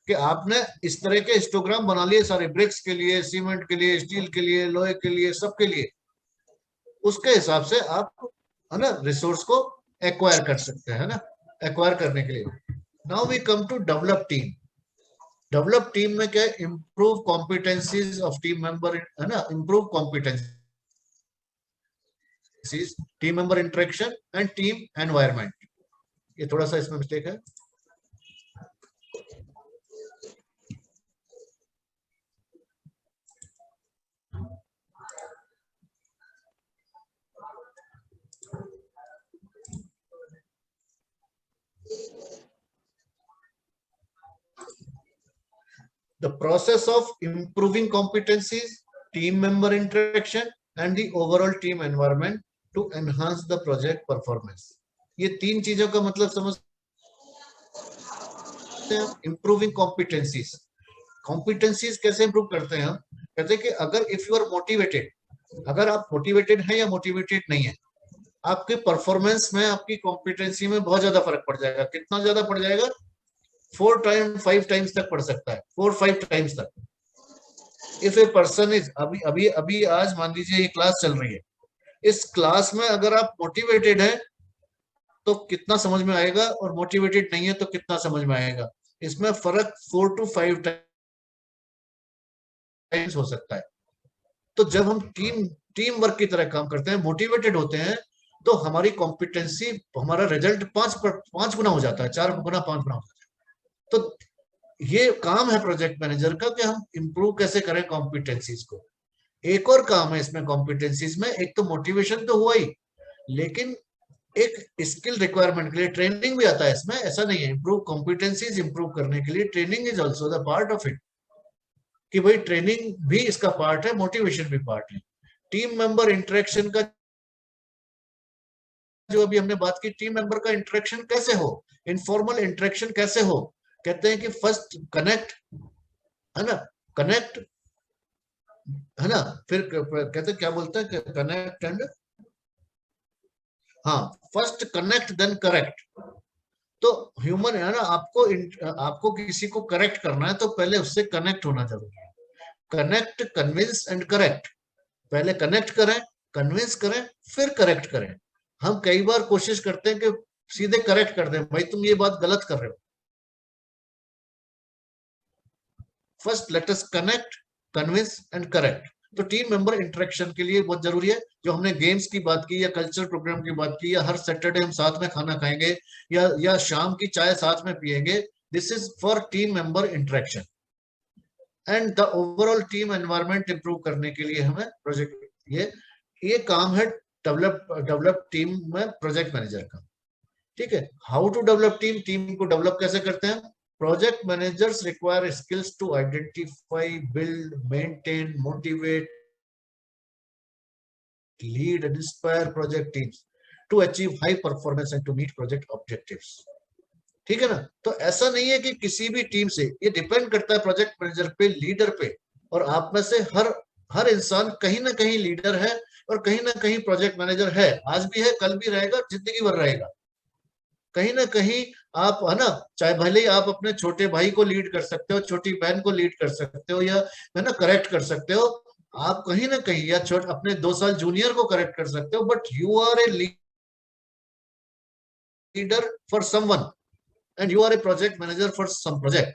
कि आपने इस तरह के हिस्टोग्राम बना लिए सारे, ब्रिक्स के लिए, सीमेंट के लिए, स्टील के लिए, लोहे के लिए, सबके लिए। उसके हिसाब से आप, है ना, रिसोर्स को एक्वायर कर सकते हैं, है ना, एक्वायर करने के लिए। Now we come to develop team. Develop team में क्या है, improve competencies of team member, है ना, improve competencies, team member interaction and team environment. ये थोड़ा सा इसमें मिस्टेक है। The process of improving competencies, team member interaction, and the overall team environment to enhance the project performance. ये तीन चीजों का मतलब समझते हैं। इम्प्रूविंग कॉम्पिटेंसीज, कॉम्पिटेंसीज कैसे इंप्रूव करते हैं हम? कहते हैं कि अगर इफ यू आर मोटिवेटेड, अगर आप मोटिवेटेड हैं या मोटिवेटेड नहीं है, आपके परफॉर्मेंस में, आपकी कॉम्पिटेंसी में बहुत ज्यादा फर्क पड़ जाएगा। कितना ज्यादा पड़ जाएगा? 4 टाइम 5 टाइम्स तक पड़ सकता है, 4-5 टाइम्स तक। इफ ए पर्सन इज, अभी अभी अभी आज मान लीजिए ये क्लास चल रही है, इस क्लास में अगर आप मोटिवेटेड है तो कितना समझ में आएगा, और मोटिवेटेड नहीं है तो कितना समझ में आएगा। इसमें फर्क 4 to 5 टाइम्स हो सकता है। तो जब हम टीम वर्क की तरह काम करते हैं, मोटिवेटेड होते हैं, तो हमारी कॉम्पिटेंसी, हमारा रिजल्ट 5 गुना हो जाता है, 4 गुना 5 गुना हो जाता है। तो ये काम है प्रोजेक्ट मैनेजर का कि हम इंप्रूव कैसे करें कॉम्पिटेंसीज को। एक और काम है इसमें कॉम्पिटेंसीज में, एक तो मोटिवेशन तो हुआ ही, लेकिन एक स्किल रिक्वायरमेंट के लिए ट्रेनिंग भी आता है इसमें। ऐसा नहीं है, इंप्रूव कॉम्पिटेंसीज इंप्रूव करने के लिए training is also the part of it, कि भाई ट्रेनिंग भी इसका पार्ट है, मोटिवेशन भी पार्ट है। टीम मेंबर इंटरेक्शन का जो अभी हमने बात की, टीम मेंबर का इंटरेक्शन कैसे हो, इनफॉर्मल इंटरेक्शन कैसे हो। कहते हैं कि फर्स्ट कनेक्ट, है ना, कनेक्ट, है ना, फिर कहते हैं क्या बोलते हैं, कनेक्ट एंड, हाँ, फर्स्ट कनेक्ट देन करेक्ट। तो ह्यूमन है ना, आपको किसी को करेक्ट करना है तो पहले उससे कनेक्ट होना जरूरी है। Connect, convince and correct. पहले कनेक्ट करें, कन्विंस करें, फिर करेक्ट करें। हम कई बार कोशिश करते हैं कि सीधे करेक्ट कर दें, भाई तुम ये बात गलत कर रहे हो। First let us connect, convince and correct. तो टीम मेंबर इंटरेक्शन के लिए बहुत जरूरी है। जो हमने गेम्स की बात की, या कल्चर प्रोग्राम की बात की, या हर सैटरडे हम साथ में खाना खाएंगे, या शाम की चाय साथ में पिएंगे, this is for team member interaction and the overall team environment improve करने के लिए हमें प्रोजेक्ट, ये काम है डेवलप टीम में प्रोजेक्ट मैनेजर का। ठीक है, हाउ टू डेवलप टीम को डेवलप कैसे करते हैं? Project managers require skills to identify, build, maintain, motivate, lead and inspire project teams to achieve high performance and to meet project objectives. ठीक है ना? तो ऐसा नहीं है कि किसी भी टीम से, ये डिपेंड करता है प्रोजेक्ट मैनेजर पे, लीडर पे, और आप में से हर इंसान कहीं ना कहीं लीडर है और कहीं ना कहीं प्रोजेक्ट मैनेजर है। आज भी है, कल भी रहेगा, जिंदगी भर रहेगा। कहीं ना कहीं आप, है ना, चाहे भले ही आप अपने छोटे भाई को लीड कर सकते हो, छोटी बहन को लीड कर सकते हो, या है ना करेक्ट कर सकते हो, आप कहीं ना कहीं, या अपने 2 साल जूनियर को करेक्ट कर सकते हो, but you are a leader for someone and you are a project manager for some project.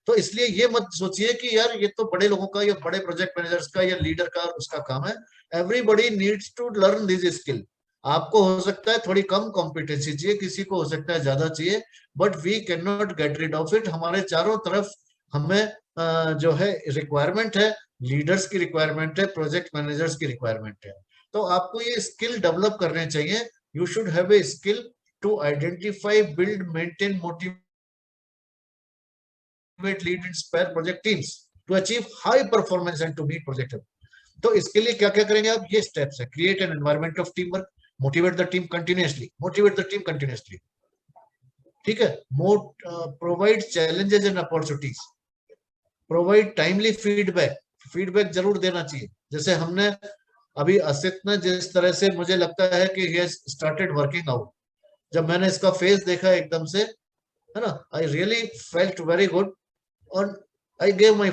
तो इसलिए ये मत सोचिए कि यार ये तो बड़े लोगों का, या बड़े प्रोजेक्ट मैनेजर्स का, या लीडर का उसका काम है। Everybody needs to learn this skill. आपको हो सकता है थोड़ी कम कॉम्पिटेंसी चाहिए, किसी को हो सकता है ज्यादा चाहिए, but we can not get rid of it. हमारे चारों तरफ हमें जो है रिक्वायरमेंट है, लीडर्स की रिक्वायरमेंट है, प्रोजेक्ट मैनेजर्स की रिक्वायरमेंट है। तो आपको ये स्किल डेवलप करने चाहिए। You should have a skill to identify, build, maintain, motivate, lead, inspire project teams to achieve high performance and to meet project. तो इसके लिए क्या क्या करेंगे आप? ये स्टेप्स है। Create an environment of team work, motivate the team continuously, ठीक है। provide challenges and opportunities, provide timely feedback जरूर देना चाहिए। जैसे हमने अभी असित ने जिस तरह से, मुझे लगता है कि he has started working out, जब मैंने इसका फेस देखा एकदम से, है ना, I really felt very good और I gave my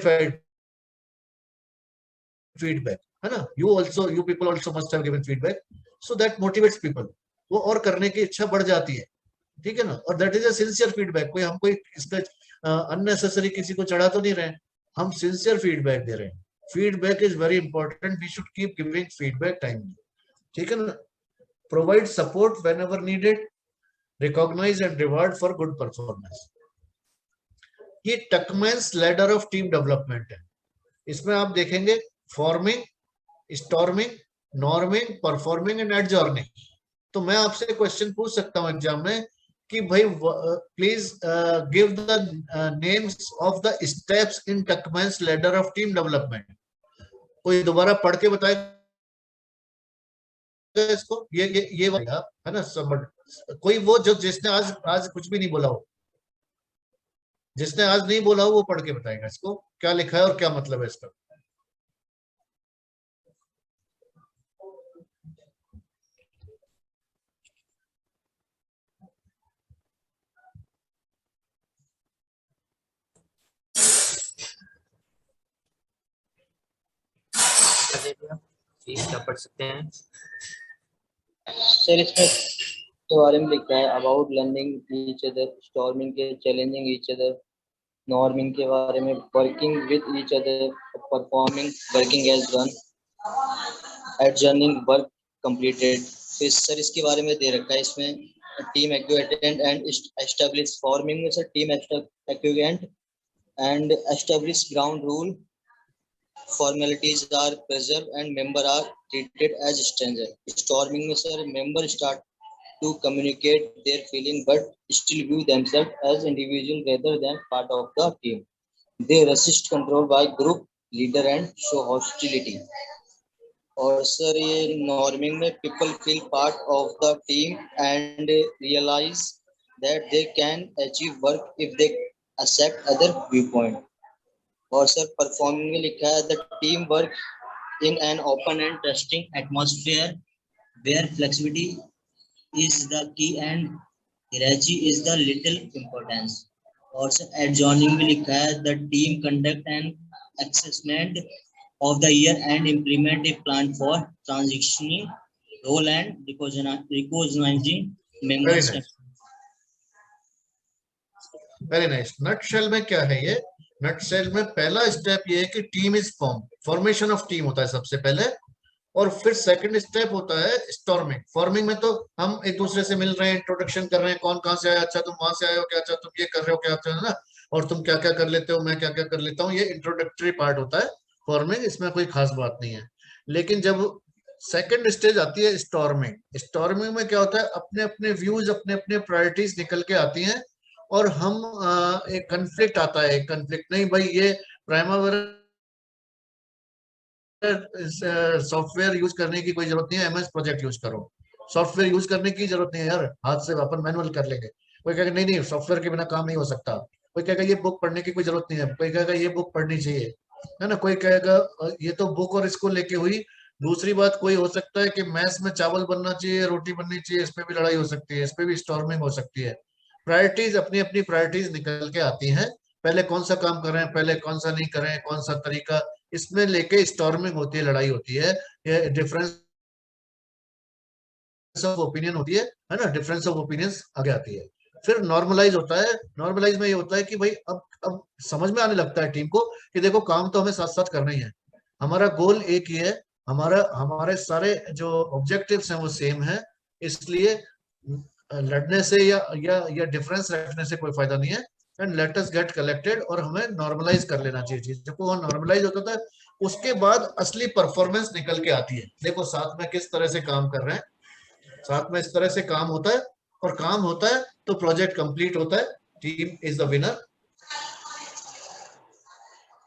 feedback, है ना। you people also must have given feedback, so that motivates people, वो और करने की इच्छा बढ़ जाती है, ठीक है ना। और that is a sincere feedback, कोई हम कोई इसका अननेसेसरी किसी को चढ़ा तो नहीं रहे, हम सिंसियर फीडबैक दे रहे हैं। Feedback is very important, we should keep giving feedback timely, ठीक है ना। Provide support whenever needed, recognise and reward for good performance. ये Tuckman's ladder of team development है। इसमें आप देखेंगे forming, storming, norming, performing and adjourning. तो मैं आपसे क्वेश्चन पूछ सकता हूं एग्जाम में कि भाई please give the names of the steps in Tuckman's ladder of team development. कोई दोबारा पढ़ के बताएगा इसको? ये वाला है ना समझ, कोई वो जो जिसने आज कुछ भी नहीं बोला हो, जिसने आज नहीं बोला हो वो पढ़ के बताएगा इसको क्या लिखा है और क्या मतलब है इसका। प्लीज क्या पढ़ सकते हैं सर इसमें के बारे में लिखा है about learning each other, storming के चैलेंजिंग ईच अदर, नॉर्मिंग के बारे में working with each other, performing working as one, adjourning work completed. फिर सर इसके बारे में दे रखा है इसमें team acquaint and establish. Forming में sir team acquaint and establish ground rule, formalities are preserved and member are treated as stranger. Storming में sir member start to communicate their feeling but still view themselves as individual rather than part of the team. They resist control by group leader and show hostility. और sir ये norming में people feel part of the team and realize that they can achieve work if they accept other viewpoint. और sir performing में लिखा है the team work in an open and trusting atmosphere where flexibility is the key and hierarchy is the little importance. और sir adjourning में लिखा है the team conduct an assessment of the year and implement a plan for transitioning role and recognising members. Very nice. Nutshell में क्या है ये? Nutshell में पहला स्टेप ये है कि team is form, formation of team होता है सबसे पहले, और फिर सेकंड स्टेप होता है स्टॉर्मिंग। फॉर्मिंग में तो हम एक दूसरे से मिल रहे हैं, इंट्रोडक्शन कर रहे हैं, कौन कहाँ से आया, अच्छा तुम वहां से आए हो क्या, अच्छा तुम ये कर रहे हो क्या, अच्छा है ना, और तुम क्या क्या कर लेते हो, मैं क्या क्या कर लेता हूँ, ये इंट्रोडक्टरी पार्ट होता है फॉर्मिंग, इसमें कोई खास बात नहीं है। लेकिन जब सेकंड स्टेज आती है स्टॉर्मिंग, स्टॉर्मिंग में क्या होता है अपने अपने व्यूज, अपने अपने प्रायोरिटीज निकल के आती हैं, और हम एक कंफ्लिक्ट आता है, एक कंफ्लिक्ट नहीं भाई ये प्राइमरी सॉफ्टवेयर यूज करने की कोई जरूरत नहीं है, एमएस प्रोजेक्ट यूज करो, सॉफ्टवेयर यूज करने की जरूरत नहीं है यार, हाथ से अपन मैनुअल कर लेंगे। कोई कहेगा नहीं नहीं सॉफ्टवेयर के बिना काम नहीं हो सकता, कोई कहेगा ये बुक पढ़ने की कोई जरूरत नहीं है, कोई कहेगा ये बुक पढ़नी चाहिए, है ना, कोई कहेगा ये तो बुक और इसको लेके हुई। दूसरी बात कोई हो सकता है कि मैथ्स में चावल बनना चाहिए, रोटी बननी चाहिए, इस पे भी लड़ाई हो सकती है, इस पे भी स्टॉर्मिंग हो सकती है। प्रायोरिटीज, अपनी अपनी प्रायोरिटीज निकल के आती हैं, पहले कौन सा काम कर रहे हैं, पहले कौन सा नहीं कर रहे हैं, कौन सा तरीका, इसमें लेके स्टॉर्मिंग होती है, लड़ाई होती है, ये डिफरेंस ऑफ ओपिनियन होती है ना, डिफरेंस ऑफ ओपिनियंस आगे आती है। फिर नॉर्मलाइज होता है। नॉर्मलाइज में ये होता है कि भाई अब समझ में आने लगता है टीम को कि देखो काम तो हमें साथ साथ करना ही है, हमारा गोल एक ही है, हमारा हमारे सारे जो ऑब्जेक्टिव्स हैं वो सेम है, इसलिए लड़ने से या डिफरेंस रखने से कोई फायदा नहीं है। And let us gate collected, और हमें नॉर्मलाइज कर लेना चाहिए चीज, जब वो नॉर्मलाइज होता था उसके बाद असली परफॉर्मेंस निकल के आती है। देखो साथ में किस तरह से काम कर रहे हैं, साथ में इस तरह से काम होता है, और काम होता है तो प्रोजेक्ट कंप्लीट होता है, टीम इज द विनर,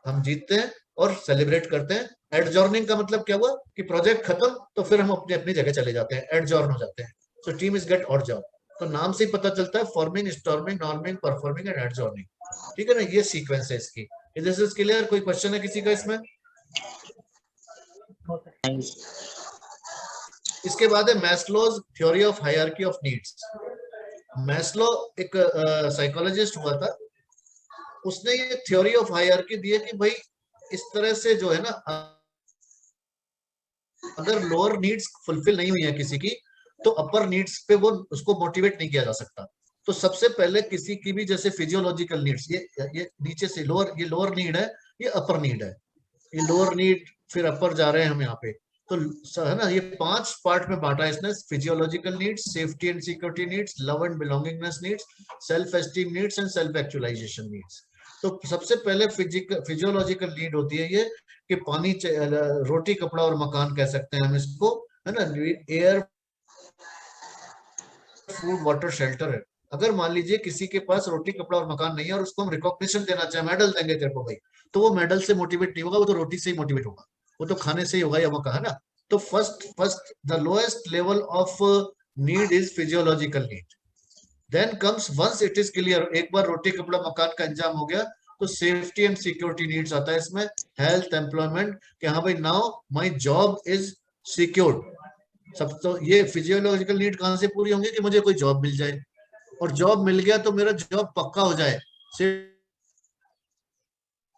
हम जीतते हैं और सेलिब्रेट करते हैं। एडजॉर्निंग का मतलब क्या हुआ कि प्रोजेक्ट खत्म तो फिर हम अपनी अपनी जगह चले जाते हैं, एडजॉर्न हो जाते हैं। सो टीम इज गेट और जॉब, तो नाम से ही पता चलता है forming, storming, norming, performing and adjourning, ठीक है ना, ये सीक्वेंस है इसकी। This is clear? कोई क्वेश्चन है किसी का इसमें? इसके बाद है Maslow's theory of hierarchy of needs. Maslow एक साइकोलॉजिस्ट हुआ था, उसने ये थ्योरी ऑफ हायरार्की दी है कि भाई इस तरह से जो है ना, अगर लोअर नीड्स फुलफिल नहीं हुई है किसी की तो अपर नीड्स पे वो उसको मोटिवेट नहीं किया जा सकता। तो सबसे पहले किसी की भी जैसे फिजियोलॉजिकल नीड्स, ये नीचे से लोअर, ये लोअर नीड है, ये अपर नीड है, ये लोअर नीड फिर अपर जा रहे हैं हम यहाँ पे। तो है ना, ये 5 पार्ट में बांटा है इसने, physiological needs, safety and security needs, love and belongingness needs, self esteem needs and self actualisation needs. तो सबसे पहले फिजियोलॉजिकल नीड होती है ये कि पानी, रोटी कपड़ा और मकान कह सकते हैं हम इसको, है ना, एयर फूड वाटर शेल्टर है। अगर मान लीजिए किसी के पास रोटी कपड़ा और मकान नहीं है और उसको हम रिकॉग्निशन देना चाहे, मेडल देंगे तेरे को भाई, तो वो मेडल से मोटिवेट नहीं होगा, वो तो रोटी से ही मोटिवेट होगा, वो तो खाने से ही होगा या मकान, है ना। तो first the lowest level of need is physiological need. Then comes once it is clear, एक बार रोटी कपड़ा मकान का इंतजाम हो गया तो सेफ्टी एंड सिक्योरिटी नीड्स आता है इसमें, हेल्थ, एम्प्लॉयमेंट, कि हाँ भाई now my job is secured. सब तो ये फिजियोलॉजिकल नीड कहां से पूरी होंगी कि मुझे कोई जॉब मिल जाए, और जॉब मिल गया तो मेरा जॉब पक्का हो जाए,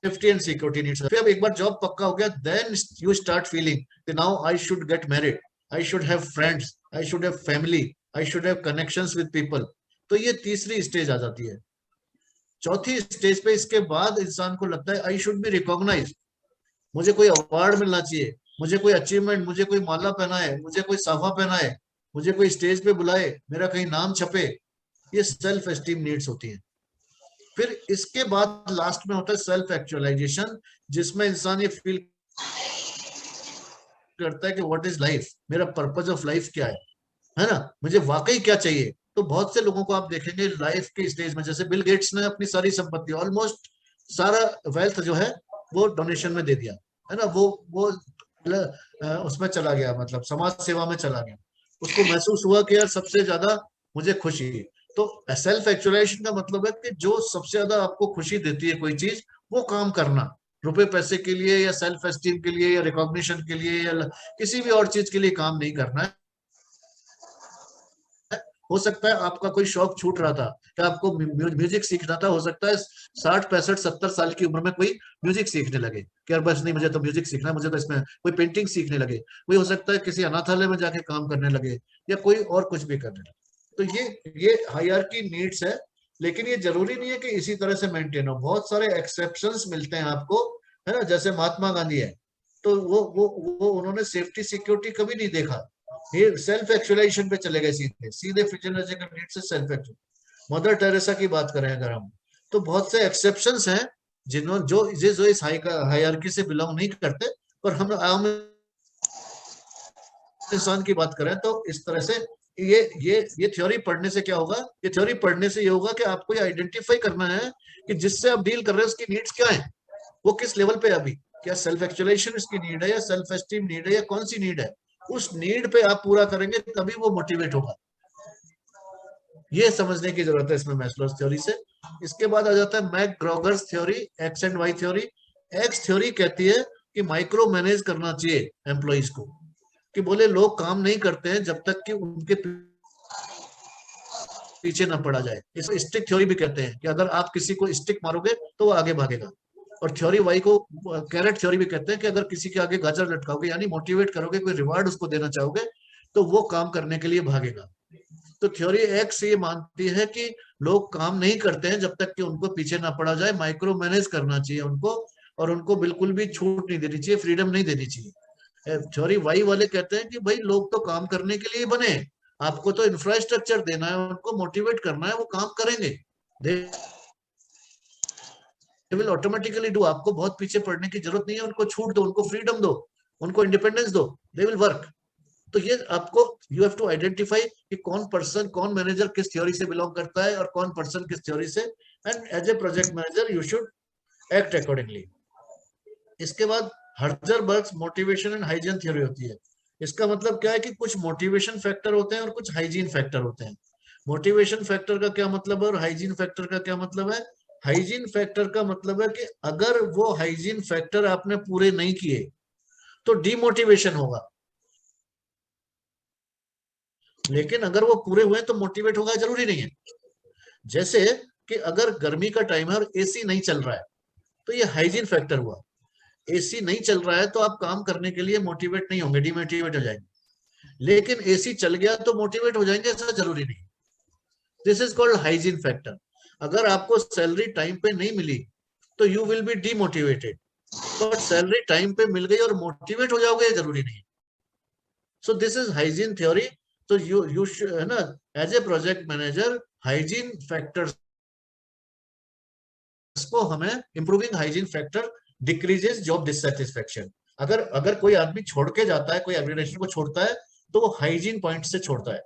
सेफ्टी एंड सिक्योरिटी नीड्स। फिर अब एक बार जॉब पक्का हो गया, then you start feeling now I should get married, I should have friends, I should have family, I should have connections with people. तो ये तीसरी स्टेज आ जाती है। चौथी स्टेज पे इसके बाद इंसान को लगता है आई शुड बी रिकॉग्नाइज, मुझे कोई अवार्ड मिलना चाहिए, मुझे कोई अचीवमेंट, मुझे कोई माला पहनाए, मुझे कोई साफा पहनाए, मुझे कोई स्टेज पे बुलाए, मेरा कहीं नाम छपे। ये सेल्फ एस्टीम नीड्स होती है। फिर इसके बाद लास्ट में होता है सेल्फ एक्चुअलाइजेशन, जिसमें इंसान ये फील करता है कि व्हाट इज लाइफ, मेरा पर्पज ऑफ लाइफ क्या है ना, मुझे वाकई क्या चाहिए। तो बहुत से लोगों को आप देखेंगे लाइफ के स्टेज में, जैसे बिल गेट्स ने अपनी सारी संपत्ति, ऑलमोस्ट सारा वेल्थ जो है वो डोनेशन में दे दिया, है ना, वो उसमें चला गया, मतलब समाज सेवा में चला गया। उसको महसूस हुआ कि यार सबसे ज्यादा मुझे खुशी। तो सेल्फ एक्चुअलाइजेशन का मतलब है कि जो सबसे ज्यादा आपको खुशी देती है कोई चीज, वो काम करना, रुपए पैसे के लिए या सेल्फ एस्टीम के लिए या रिकॉग्निशन के लिए या किसी भी और चीज के लिए काम नहीं करना है। हो सकता है आपका कोई शौक छूट रहा था कि आपको म्यूजिक सीखना था, हो सकता है 60, 65, 70 साल की उम्र में कोई म्यूजिक सीखने लगे कि यार बस नहीं, मुझे तो म्यूजिक सीखना है, मुझे तो इसमें कोई पेंटिंग सीखने लगे, कोई हो सकता है किसी अनाथालय में जाके काम करने लगे, या कोई और कुछ भी करने लगे। तो ये हायरार्की नीड्स है, लेकिन ये जरूरी नहीं है कि इसी तरह से मेंटेन हो, बहुत सारे एक्सेप्शंस मिलते हैं आपको, है ना। जैसे महात्मा गांधी है, तो वो उन्होंने सेफ्टी सिक्योरिटी कभी नहीं देखा, ये सेल्फ एक्चुअलाइजेशन पे चले गए, सीधे सीधे फिजियोलॉजिकल नीड से सेल्फ एक्चुअल। मदर टेरेसा की बात करें अगर हम, तो बहुत से एक्सेप्शंस हैं जिन्होंने जो इस हायरार्की से बिलोंग नहीं करते, पर हम आम इंसान की बात करें तो इस तरह से ये थ्योरी पढ़ने से क्या होगा, ये थ्योरी पढ़ने से ये होगा कि आपको ये आइडेंटिफाई करना है कि जिससे आप डील कर रहे हैं उसकी नीड्स क्या है, वो किस लेवल पे है अभी, क्या सेल्फ एक्चुअलाइजेशन इसकी नीड है या सेल्फ एस्टीम नीड है या कौन सी नीड है। उस नीड पे आप पूरा करेंगे तभी वो मोटिवेट होगा। ये समझने की जरूरत है इसमें मैस्लोस थ्योरी से। इसके बाद आ जाता है McGregor's theory, X and Y theory. X theory कहती है कि माइक्रो मैनेज करना चाहिए एम्प्लॉइज को, कि बोले लोग काम नहीं करते हैं जब तक कि उनके पीछे ना पड़ा जाए। इसको स्टिक थ्योरी भी कहते हैं कि अगर आप किसी को स्टिक मारोगे तो वो आगे भागेगा। और थ्योरी वाई को कैरेट थ्योरी भी कहते हैं कि अगर किसी के आगे गाजर लटकाओगे, यानी मोटिवेट करोगे, कोई रिवार्ड उसको देना चाहोगे, तो वो काम करने के लिए भागेगा। तो थ्योरी एक्स ये मानती है कि लोग काम नहीं करते हैं जब तक कि उनको पीछे ना पड़ा जाए, माइक्रो मैनेज करना चाहिए उनको, और उनको बिल्कुल भी छूट नहीं देनी चाहिए, फ्रीडम नहीं देनी चाहिए। थ्योरी वाई वाले कहते हैं कि भाई लोग तो काम करने के लिए बने, आपको तो इंफ्रास्ट्रक्चर देना है, उनको मोटिवेट करना है, वो काम करेंगे, दे विल ऑटोमेटिकली डू। आपको बहुत पीछे पड़ने की जरूरत नहीं है, उनको छूट दो, उनको फ्रीडम दो, उनको इंडिपेंडेंस दो, दे विल वर्क। तो ये आपको यू हैव टू आइडेंटिफाई कि कौन पर्सन, कौन मैनेजर किस थ्योरी से बिलोंग करता है और कौन पर्सन किस थ्योरी से, and as a project manager you should act accordingly. इसके बाद Herzberg's motivation and hygiene theory होती है। इसका मतलब क्या है कि कुछ मोटिवेशन फैक्टर होते हैं और कुछ हाइजीन फैक्टर होते हैं। मोटिवेशन फैक्टर का क्या मतलब है और हाइजीन फैक्टर का क्या मतलब है। हाइजीन फैक्टर का मतलब है कि अगर वो हाइजीन फैक्टर आपने पूरे नहीं किए तो डिमोटिवेशन होगा, लेकिन अगर वो पूरे हुए तो मोटिवेट होगा जरूरी नहीं है। जैसे कि अगर गर्मी का टाइम है और एसी नहीं चल रहा है तो ये हाइजीन फैक्टर हुआ। एसी नहीं चल रहा है तो आप काम करने के लिए मोटिवेट नहीं होंगे, डिमोटिवेट हो जाएंगे। लेकिन एसी चल गया तो मोटिवेट हो जाएंगे, ऐसा जरूरी नहीं। This is called hygiene factor. अगर आपको सैलरी टाइम पे नहीं मिली तो you will be demotivated, but salary time पे मिल गई और मोटिवेट हो जाओगे, ये जरूरी नहीं। So this is hygiene theory. तो यू है ना, as a project manager hygiene factors को हमें, improving hygiene factor decreases job dissatisfaction. अगर अगर कोई आदमी छोड़ के जाता है, कोई एडमिनिस्ट्रेशन को छोड़ता है, तो वो हाइजीन पॉइंट से छोड़ता है,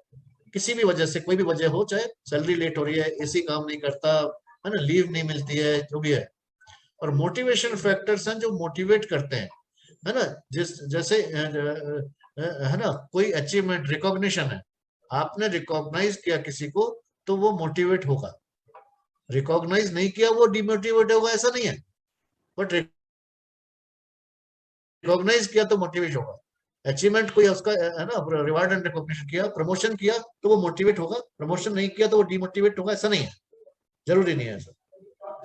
किसी भी वजह से, कोई भी वजह हो, चाहे सैलरी लेट हो रही है, एसी काम नहीं करता है ना, लीव नहीं मिलती है, जो भी है। और मोटिवेशन फैक्टर्स हैं जो मोटिवेट करते हैं, है ना, जैसे है ना, कोई अचीवमेंट, रिकॉग्निशन है, आपने रिकॉग्नाइज किया किसी को तो वो मोटिवेट होगा, रिकॉग्नाइज नहीं किया वो डिमोटिवेट होगा, ऐसा नहीं है, बट रिकॉग्नाइज किया तो मोटिवेट होगा। अचीवमेंट कोई उसका है ना, रिवार्ड एंड रिकॉग्निशन किया, प्रमोशन किया तो वो मोटिवेट होगा, प्रमोशन नहीं किया तो वो डिमोटिवेट होगा, ऐसा नहीं है, जरूरी नहीं है ऐसा।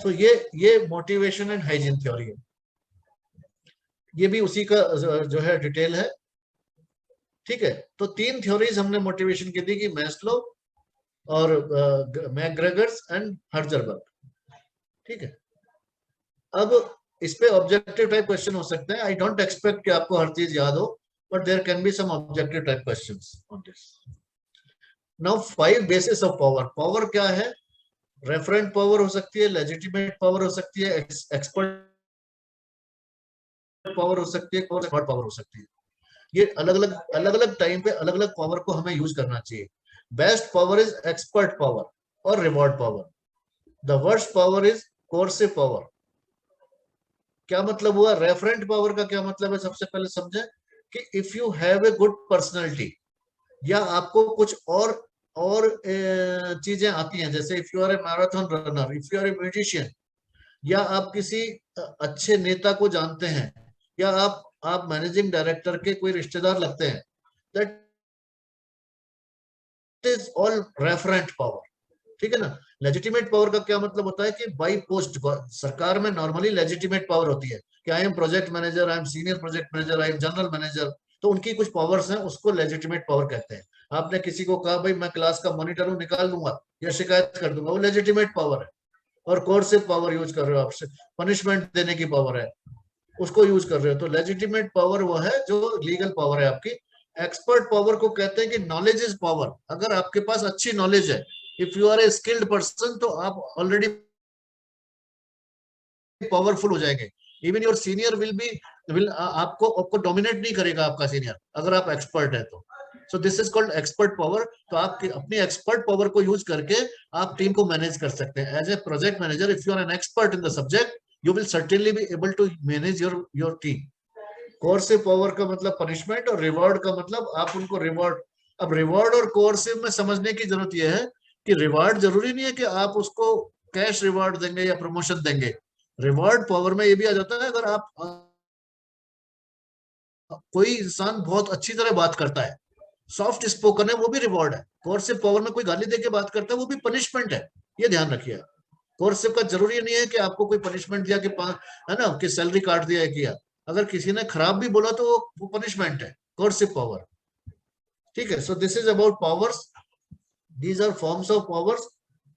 तो ये मोटिवेशन एंड हाइजीन थ्योरी है, ये भी उसी का जो है डिटेल है। ठीक है, तो 3 थ्योरीज हमने मोटिवेशन की थी, कि मैस्लो और मैकग्रेगर्स एंड हर्जरबर्ग। ठीक है, अब इस पे ऑब्जेक्टिव टाइप क्वेश्चन हो सकते हैं। आई डोंट एक्सपेक्ट कि आपको हर चीज याद हो, but there can be some objective type questions on this. Now 5 basis of power. Power क्या है? रेफरेंट पावर हो सकती है, लेजिटिमेट पावर हो सकती है, एक्सपर्ट पावर हो सकती है, थर्ड पावर हो सकती है। ये अलग अलग टाइम पे अलग अलग पावर को हमें यूज करना चाहिए। Best power is expert power और reward power. The worst power is coercive power. क्या मतलब हुआ? रेफरेंट पावर का क्या मतलब है? सबसे पहले समझे कि if you have a good personality, या आपको कुछ और चीजें आती हैं, जैसे if you are a marathon runner, if you are a musician, या आप किसी अच्छे नेता को जानते हैं, या आप मैनेजिंग डायरेक्टर के कोई रिश्तेदार लगते हैं, that is all referent power. ठीक है ना। लेजिटिमेट पावर का क्या मतलब होता है? कि बाई पोस्ट, सरकार में नॉर्मली लेजिटिमेट पावर होती है कि I am project manager, I am senior project manager, I am general manager, तो उनकी कुछ पावर्स हैं, उसको लेजिटिमेट पावर कहते हैं। आपने किसी को कहा भाई मैं क्लास का मॉनिटर हूँ, निकाल दूंगा या शिकायत कर दूंगा, वो लेजिटिमेट पावर है। और कोर्सिव पावर यूज कर रहे हो, आपसे पनिशमेंट देने की पावर है, उसको यूज कर रहे हो, तो लेजिटिमेट पावर वो है जो लीगल पावर है आपकी। एक्सपर्ट पावर को कहते हैं कि नॉलेज इज पावर। अगर आपके पास अच्छी नॉलेज है, if you are a skilled person, तो आप ऑलरेडी पावरफुल हो जाएंगे। इवन योर सीनियर विल आपको डोमिनेट नहीं करेगा आपका सीनियर, अगर आप एक्सपर्ट है तो। So this is called expert power. तो आप अपनी एक्सपर्ट पावर को यूज करके आप टीम को मैनेज कर सकते हैं। As a project manager, if you are an expert in the subject, you will certainly be able to manage your team. Coercive power का मतलब पनिशमेंट, और रिवॉर्ड का मतलब आप उनको रिवॉर्ड। अब रिवॉर्ड और कोर्सिव में समझने की जरूरत यह है कि रिवॉर्ड जरूरी नहीं है कि आप उसको कैश रिवॉर्ड देंगे या प्रमोशन देंगे। रिवॉर्ड पावर में ये भी आ जाता है, अगर आप कोई इंसान बहुत अच्छी तरह बात करता है, सॉफ्ट स्पोकन है, वो भी रिवॉर्ड है। कोर्सिव पावर में कोई गाली देके बात करता है, वो भी पनिशमेंट है, ये ध्यान रखिए। कोर्सिव का जरूरी नहीं है कि आपको कोई पनिशमेंट दिया कि है ना, कि सैलरी काट दिया है, किया। अगर किसी ने खराब भी बोला तो वो पनिशमेंट है, कोर्सिव पावर। ठीक है, so this is about powers. These are forms of powers.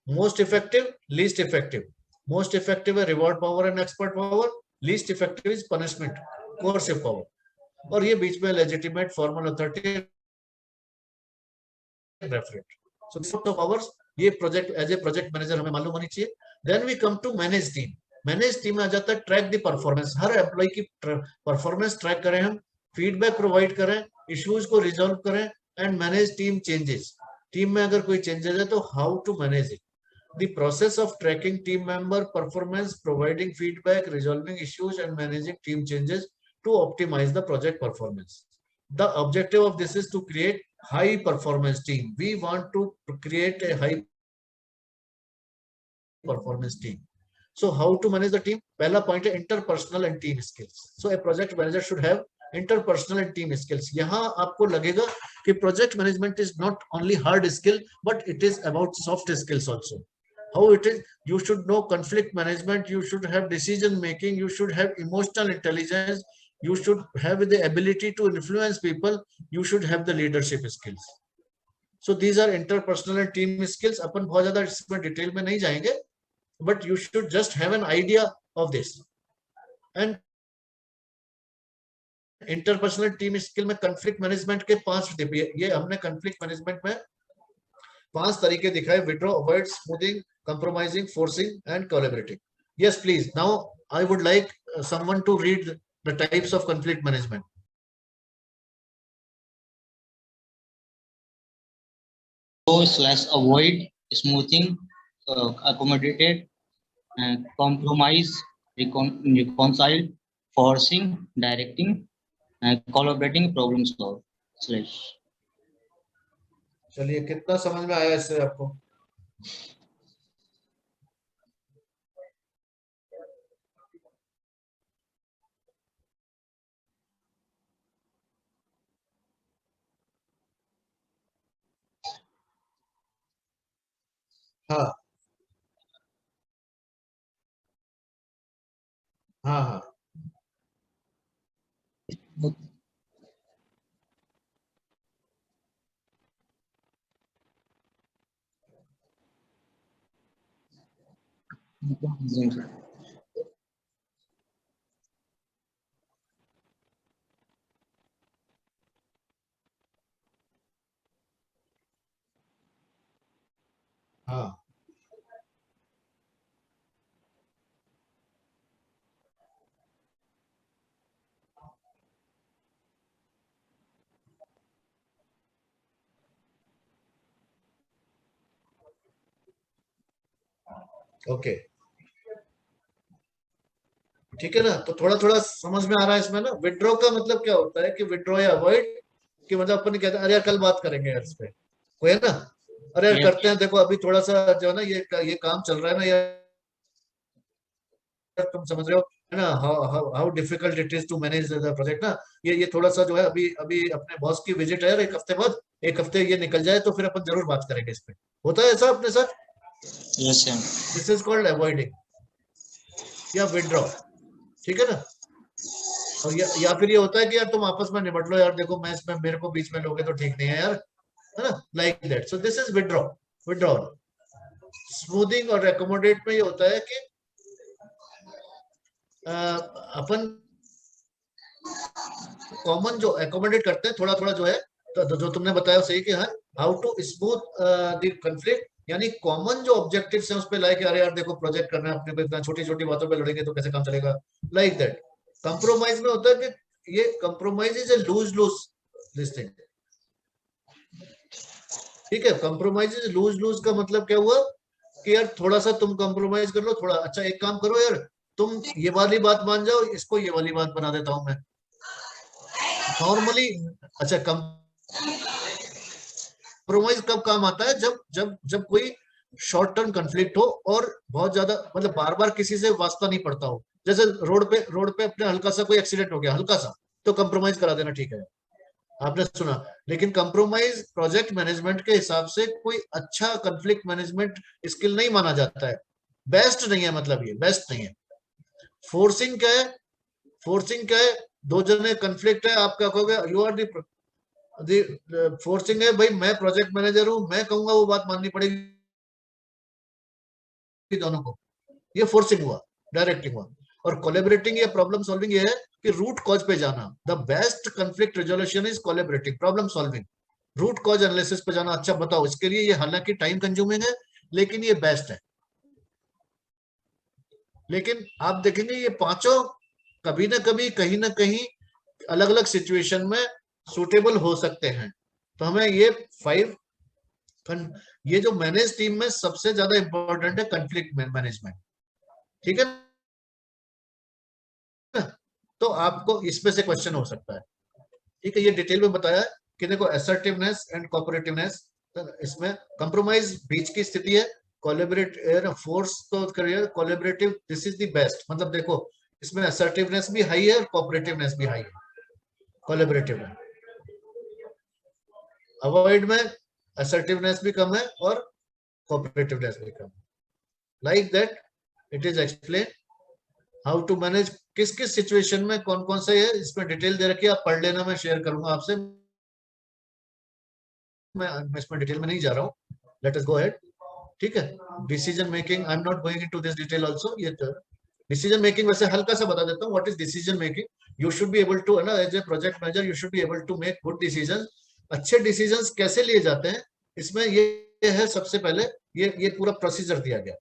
Most effective, least effective. Most effective है reward power and expert power, least effective is punishment, coercive power. और ये बीच में legitimate, formal authority, referent. So this of powers, ये project as a project manager हमें मालूम होनी चाहिए। Then we come to manage team. Manage team में आ जाता है track the performance. Her employ की परफॉर्मेंस ट्रैक करें हम, फीडबैक प्रोवाइड करें, इश्यूज को रिजॉल्व करें, and manage team changes. Team में अगर कोई चेंजेस है तो how to manage it. The process of tracking team member performance, providing feedback, resolving issues, and managing team changes to optimize the project performance. The objective of this is to create high performance team. We want to create a high performance team. So how to manage the team? पहला point है interpersonal and team skills. So a project manager should have interpersonal and team skills. यहाँ आपको लगेगा कि project management is not only hard skill, but it is about soft skills also. How it is? You should know conflict management. You should have decision making. You should have emotional intelligence. You should have the ability to influence people. You should have the leadership skills. So these are interpersonal and team skills. अपन बहुत ज्यादा इसमें detail में नहीं जाएंगे, but you should just have an idea of this. And interpersonal team skill में conflict management के 5 ये हमने कंफ्लिक्ट मैनेजमेंट में 5 तरीके दिखाए: withdraw, avoid, smoothing, compromising, forcing and collaborating. Yes please, now I would like someone to read the types of conflict management. /avoid, smoothing, accommodated, compromise, reconcile, forcing, directing, collaborating, problem solve / चलिए, कितना समझ में आया इससे आपको? हाँ हाँ हाँ. हाँ ओके, ठीक है ना. तो थोड़ा थोड़ा समझ में आ रहा है इसमें ना. विड्रॉ का मतलब क्या होता है कि विड्रॉ या अवॉइड, कि मतलब अपन कहते हैं अरे यार कल बात करेंगे यार इस पे, कोई है ना, अरे यार करते हैं, देखो अभी थोड़ा सा जो है ना ये काम चल रहा है ना यार, तुम समझ रहे हो है ना, how difficult it is to manage the project ना. ये थोड़ा सा जो है अभी अभी अपने बॉस की विजिट है, एक हफ्ते बाद, एक हफ्ते ये निकल जाए तो फिर अपन जरूर बात करेंगे इस पे. होता है ऐसा अपने साथ? Yes, sir. This is called avoiding या विड्रॉ, ठीक है ना. और या फिर ये होता है कि यार तुम आपस में निपट लो यार, देखो मैं इसमें मेरे को बीच में लोगे तो ठीक नहीं है यार, है ना, like that. So this is withdraw, withdrawal. Smoothing और एकोमोडेट में ये होता है कि अपन कॉमन जो एकोमोडेट करते हैं थोड़ा थोड़ा जो है, तो जो तुमने बताया सही कि हाँ, how to smooth the conflict, यानी कॉमन जो ऑब्जेक्टिव्स हैं उस पे लाइक अरे यार देखो प्रोजेक्ट करना है अपने को, इतना छोटी छोटी बातों पे लड़ेंगे तो कैसे काम चलेगा, लाइक दैट. कंप्रोमाइज में होता है कि ये compromise is a lose lose this thing, ठीक है. कंप्रोमाइज इज लूज लूज का मतलब क्या हुआ कि यार थोड़ा सा तुम कंप्रोमाइज कर लो, थोड़ा अच्छा एक काम करो यार, तुम ये वाली बात मान जाओ, इसको ये वाली बात बना देता हूं मैं नॉर्मली. अच्छा, कंप्रोमाइज कब काम आता है? जब जब जब कोई शॉर्ट टर्म कंफ्लिक्ट हो और बहुत ज्यादा मतलब बार बार किसी से वास्ता नहीं पड़ता हो. जैसे रोड पे अपने हल्का सा कोई एक्सीडेंट हो गया, हल्का सा, तो कंप्रोमाइज करा देना, ठीक है, आपने सुना. लेकिन कंप्रोमाइज प्रोजेक्ट मैनेजमेंट के हिसाब से कोई अच्छा कंफ्लिक्ट मैनेजमेंट स्किल नहीं माना जाता है, बेस्ट नहीं है, मतलब ये बेस्ट नहीं है. फोर्सिंग क्या है? फोर्सिंग क्या है? दो जने कंफ्लिक्ट है, आप क्या कहोगे, यू आर दी फोर्सिंग है भाई, मैं प्रोजेक्ट मैनेजर हूं, मैं कहूंगा वो बात माननी पड़ेगी दोनों को, ये फोर्सिंग हुआ, डायरेक्टिंग हुआ. और कोलैबोरेटिंग या प्रॉब्लम सॉल्विंग ये है कि रूट कॉज पे जाना. The best conflict resolution is collaborating problem solving, root cause analysis पे जाना. अच्छा बताओ, इसके लिए ये हालांकि टाइम कंज्यूमिंग है लेकिन ये बेस्ट है. लेकिन आप देखेंगे ये पांचों कभी ना कभी कहीं ना कहीं अलग अलग सिचुएशन में सुटेबल हो सकते हैं. तो हमें ये 5 ये जो मैनेज टीम में सबसे ज्यादा इंपॉर्टेंट है कंफ्लिक्ट मैनेजमेंट, ठीक है ना. तो आपको इसमें से क्वेश्चन हो सकता है, ठीक है. ये डिटेल में बताया है कि देखो असर्टिवनेस एंड कोऑपरेटिवनेस, इसमें कंप्रोमाइज बीच की स्थिति है, कोलैबोरेट फोर्स तो करिए, collaborative this is the best. मतलब देखो इसमें असर्टिवनेस भी हाई है और कोऑपरेटिवनेस भी हाई है, कोलैबोरेटिव में. अवॉइड में असर्टिवनेस भी कम है और कोऑपरेटिवनेस भी कम है. Like that it is explain how to manage, किस किस सिचुएशन में कौन कौन से है, इसमें डिटेल दे रखी है, आप पढ़ लेना, मैं शेयर करूंगा आपसे. मैं इसमें डिटेल में नहीं जा रहा हूँ, लेट अस गो अहेड। ठीक है, decision making, I am not going into this detail also. ये डिसीजन मेकिंग वैसे हल्का सा बता देता हूँ, what is decision making. You should be able to, है ना, as a project manager you should be able to make good decision. अच्छे डिसीजंस कैसे लिए जाते हैं, इसमें ये है सबसे पहले, ये पूरा प्रोसीजर दिया गया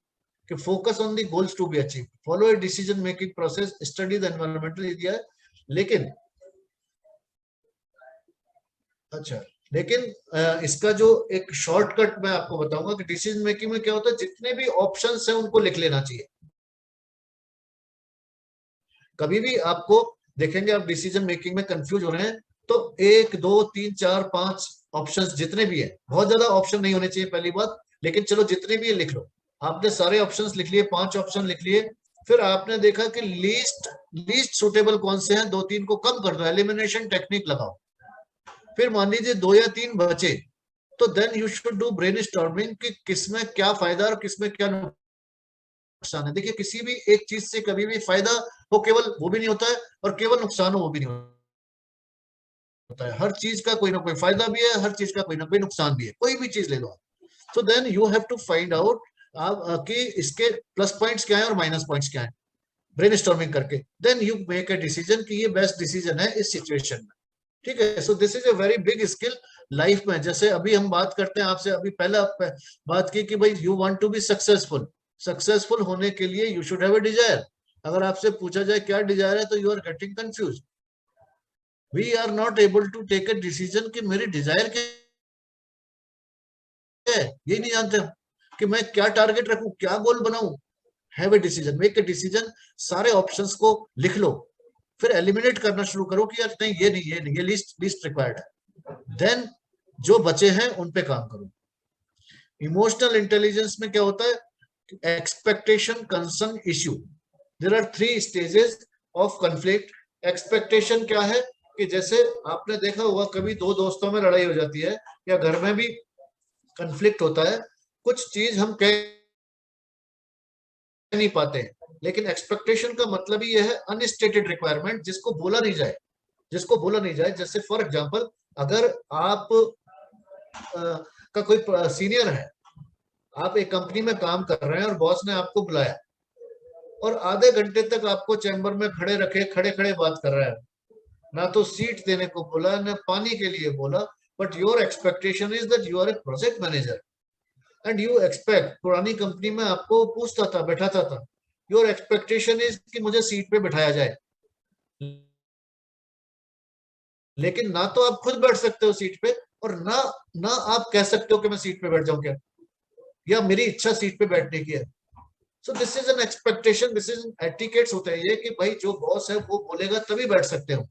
कि focus on the goals to be achieve, follow a decision making process, study the environmental दिया है। लेकिन अच्छा, लेकिन इसका जो एक शॉर्टकट मैं आपको बताऊंगा कि डिसीजन मेकिंग में क्या होता है, जितने भी ऑप्शंस हैं उनको लिख लेना चाहिए। कभी भी आपको देखेंगे आप डिसीजन मेकिंग में कंफ्यूज हो रहे हैं तो 1 2 3 4 5 ऑप्शंस जितने भी है, बहुत ज्यादा ऑप्शन नहीं होने चाहिए पहली बात, लेकिन चलो जितने भी है लिख लो। आपने सारे ऑप्शंस लिख लिए, 5 ऑप्शन लिख लिए, फिर आपने देखा कि लीस्ट सुटेबल कौन से हैं, 2-3 को कम कर दो, एलिमिनेशन टेक्निक लगाओ। फिर मान लीजिए 2 या 3 बचे, तो then you should do brainstorming कि किसमें क्या फायदा और किसमें क्या नुकसान है। देखिए किसी भी एक चीज से कभी भी फायदा हो केवल वो भी नहीं होता है, और केवल नुकसान हो वो भी नहीं होता है। हर चीज का कोई ना कोई फायदा भी है, हर चीज का कोई ना कोई नुकसान भी है, कोई भी चीज ले लो आप। So then you have to find out कि इसके प्लस पॉइंट्स क्या है और माइनस पॉइंट्स क्या है, ब्रेनस्टॉर्मिंग करके then you make a decision कि ये बेस्ट डिसीजन है इस सिचुएशन में। ठीक है, so this is a very big skill life में। जैसे अभी हम बात करते हैं आपसे, अभी पहला बात की कि भाई you want to be successful, successful होने के लिए you should have a desire. अगर आपसे पूछा जाए क्या डिजायर है तो you are getting confuse, we are not able to take a decision कि मेरी डिजायर क्या है, ये नहीं जानते हम कि मैं क्या टारगेट रखूं, क्या गोल बनाऊं। Have a decision, make a decision, सारे ऑप्शंस को लिख लो, फिर एलिमिनेट करना शुरू करो कि यार नहीं ये नहीं, ये नहीं, ये लीस्ट रिक्वायर्ड है। देन जो बचे हैं उन पे काम करो। इमोशनल इंटेलिजेंस में क्या होता है, expectation, concern, issue. There are 3 stages of conflict. Expectation क्या है कि जैसे आपने देखा होगा कभी 2 दोस्तों में लड़ाई हो जाती है या घर में भी कॉन्फ्लिक्ट होता है, कुछ चीज हम कह नहीं पाते हैं, लेकिन एक्सपेक्टेशन का मतलब ही यह है अनस्टेटेड रिक्वायरमेंट, जिसको बोला नहीं जाए, जिसको बोला नहीं जाए। जैसे फॉर एग्जांपल अगर आप का कोई सीनियर है, आप एक कंपनी में काम कर रहे हैं और बॉस ने आपको बुलाया और आधे घंटे तक आपको चैम्बर में खड़े रखे, खड़े खड़े बात कर रहा है, ना तो सीट देने को बोला ना पानी के लिए बोला, but your expectation is that you are a project manager and you expect, पुरानी कंपनी में आपको पूछता था, बैठाता था, योर एक्सपेक्टेशन इज कि मुझे सीट पे बैठाया जाए, लेकिन ना तो आप खुद बैठ सकते हो सीट पे और ना आप कह सकते हो कि मैं सीट पे बैठ जाऊं क्या, या मेरी इच्छा सीट पे बैठने की है। So this is an expectation, this is etiquettes होते हैं ये कि भाई जो बॉस है वो बोलेगा तभी बैठ सकते हो।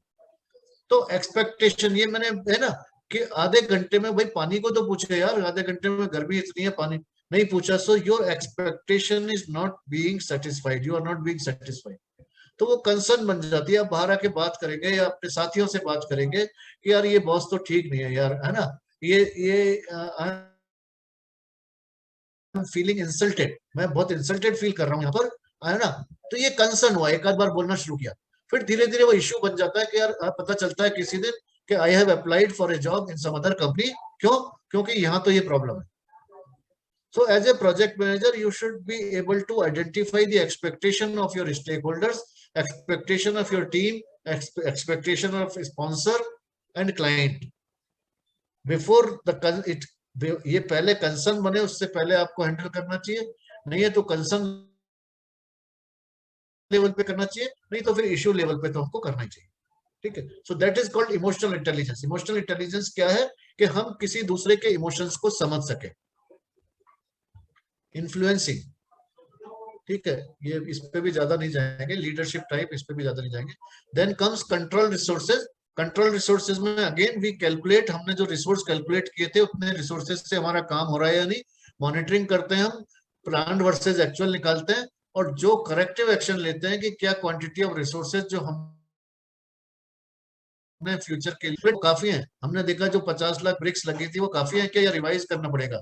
तो एक्सपेक्टेशन ये मैंने है ना कि आधे घंटे में भाई पानी को तो पूछे यार, आधे घंटे में गर्मी इतनी है पानी नहीं पूछा। So your expectation is not being satisfied, you are not being satisfied. तो वो कंसर्न बन जाती है, आप बाहर आके बात करेंगे या अपने साथियों से बात करेंगे कि यार ये बॉस तो ठीक नहीं है यार, है ना, ये फीलिंग इंसल्टेड, मैं बहुत इंसल्टेड फील कर रहा हूँ यहाँ पर, है ना। तो ये कंसर्न हुआ, एक आध बार बोलना शुरू किया, फिर धीरे धीरे वो इश्यू बन जाता है कि यार पता चलता है किसी दिन कि I have applied for a job in some other company, क्यों, क्योंकि यहाँ तो ये प्रॉब्लम है। So as a project manager, you should be able to identify the expectation of your stakeholders, expectation of your team, expectation of sponsor and client. Before ये पहले concern बने उससे पहले आपको हैंडल करना चाहिए, नहीं है तो कंसर्न लेवल पे करना चाहिए, नहीं तो फिर इश्यू लेवल पे तो हमको करना ही चाहिए। ठीक है, सो that is called emotional intelligence. Emotional intelligence क्या है कि हम किसी दूसरे के इमोशंस को समझ सके। इन्फ्लुएंसिंग, ठीक है, ये इस पे भी ज्यादा नहीं जाएंगे, लीडरशिप टाइप इस पे भी ज्यादा नहीं जाएंगे। Then comes control resources. Control resources में अगेन वी कैलकुलेट, हमने जो रिसोर्स कैलकुलेट किए थे उतने रिसोर्सेज से हमारा काम हो रहा है या नहीं, मॉनिटरिंग करते हैं हम, प्लान्ड वर्सेज एक्चुअल निकालते हैं और जो करेक्टिव एक्शन लेते हैं कि क्या क्वांटिटी ऑफ रिसोर्सेज जो हमने फ्यूचर के लिए काफी है। हमने देखा जो 50 लाख ब्रिक्स लगी थी वो काफी है क्या, या रिवाइज करना पड़ेगा।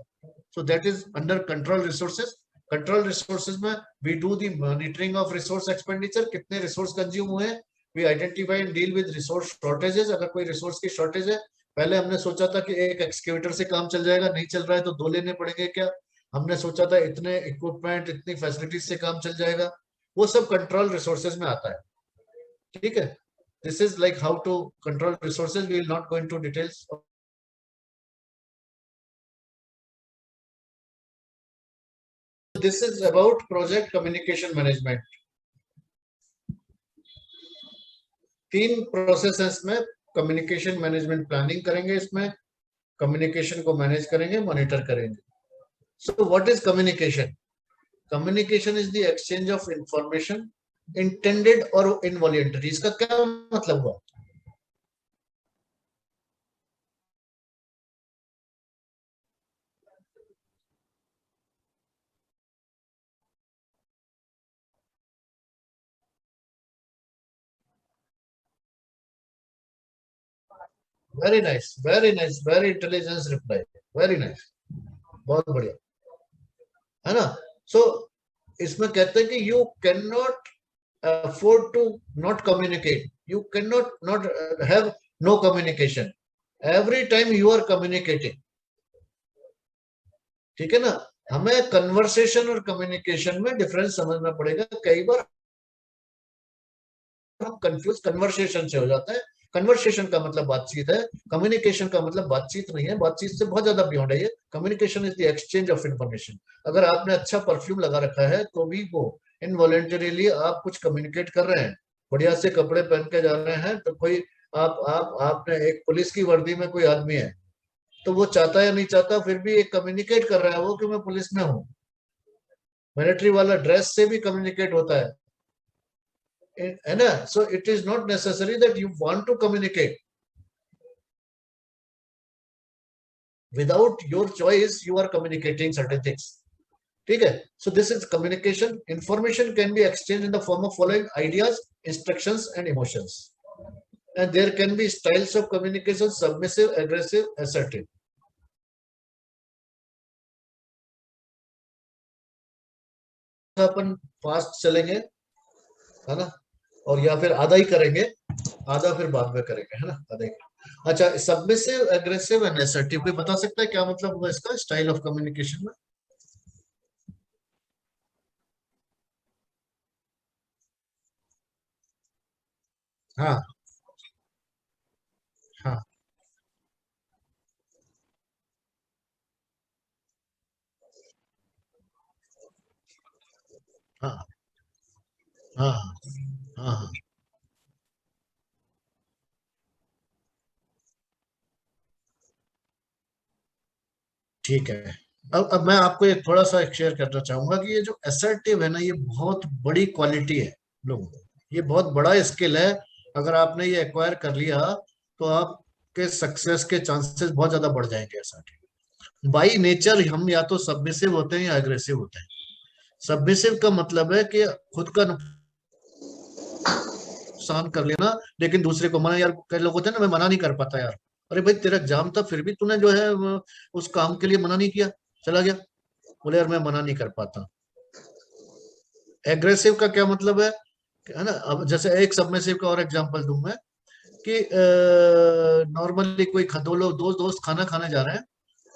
So that is under control resources. Control resources में we do the monitoring of resource expenditure, कितने रिसोर्स कंज्यूम हुए हैं, we identify and deal with resource shortages, अगर कोई रिसोर्स की शॉर्टेज है पहले हमने सोचा था कि एक एक्सकेवेटर से काम चल जाएगा, नहीं चल रहा है तो दो लेने पड़ेंगे क्या। हमने सोचा था इतने इक्विपमेंट इतनी फैसिलिटीज से काम चल जाएगा। वो सब कंट्रोल रिसोर्सेज में आता है, ठीक है। This is like how to control resources, we will not go into details. This is about project communication management. 3 process में कम्युनिकेशन मैनेजमेंट प्लानिंग करेंगे, इसमें कम्युनिकेशन को मैनेज करेंगे, मॉनिटर करेंगे। So what is communication? Communication is the exchange of information intended और involuntary. इसका क्या मतलब हुआ? Very nice, very nice, very intelligence reply, very nice, बहुत बढ़िया, है ना। सो इसमें कहते हैं कि you can not afford to not communicate, you can not have no communication, every time you are communicating, ठीक है ना। हमें कन्वर्सेशन और कम्युनिकेशन में डिफरेंस समझना पड़ेगा। कई बार हम कंफ्यूज कन्वर्सेशन से हो जाता है। कन्वर्सेशन का मतलब बातचीत है, कम्युनिकेशन का मतलब बातचीत नहीं है, बातचीत से बहुत ज्यादा बियॉन्ड है ये। Communication is the exchange of information. अगर आपने अच्छा परफ्यूम लगा रखा है तो भी वो इनवॉलेंटरीली आप कुछ कम्युनिकेट कर रहे हैं। बढ़िया से कपड़े पहन के जा रहे हैं तो कोई आप आपने एक पुलिस की वर्दी में कोई आदमी है तो वो चाहता या नहीं चाहता फिर भी एक कम्युनिकेट कर रहा है वो कि मैं पुलिस में हूँ। मिलिट्री वाला ड्रेस से भी कम्युनिकेट होता है ना। So it is not necessary that you want to communicate, without your choice you are communicating certain things, ठीक है। So this is communication. Information can be exchange in the form of following ideas, instructions and emotions, and there can be styles of communication, submissive, aggressive, assertive. अपन fast चलेंगे, है ना, और या फिर आधा ही करेंगे, आधा फिर बाद में करेंगे, है ना, आधा ही। अच्छा, सबमिसिव, एग्रेसिव एंड असर्टिव, कोई बता सकता है क्या मतलब हुआ इसका स्टाइल ऑफ कम्युनिकेशन में? हाँ हाँ हाँ हाँ हाँ हाँ, ठीक है। अब मैं आपको एक थोड़ा सा शेयर करना चाहूंगा कि ये जो असर्टिव है ना, ये बहुत बड़ी क्वालिटी है लोगों को, ये बहुत बड़ा स्किल है। अगर आपने ये एक्वायर कर लिया तो आपके सक्सेस के चांसेस बहुत ज्यादा बढ़ जाएंगे। असर्टिव बाई नेचर हम या तो सबमिसिव होते हैं या अग्रेसिव होते हैं। सबमिसिव का मतलब है कि खुद का नुकसान कर लेना लेकिन दूसरे को मना। यार कई लोग होते हैं ना, मैं मना नहीं कर पाता यार। अरे भाई तेरा एग्जाम था फिर भी तूने जो है उस काम के लिए मना नहीं किया, चला गया। बोले यार मैं मना नहीं कर पाता। एग्रेसिव का क्या मतलब है ना। अब जैसे एक सबमिसिव का और एग्जांपल दूं मैं कि नॉर्मली कोई दो लोग दोस्त खाना खाने जा रहे हैं,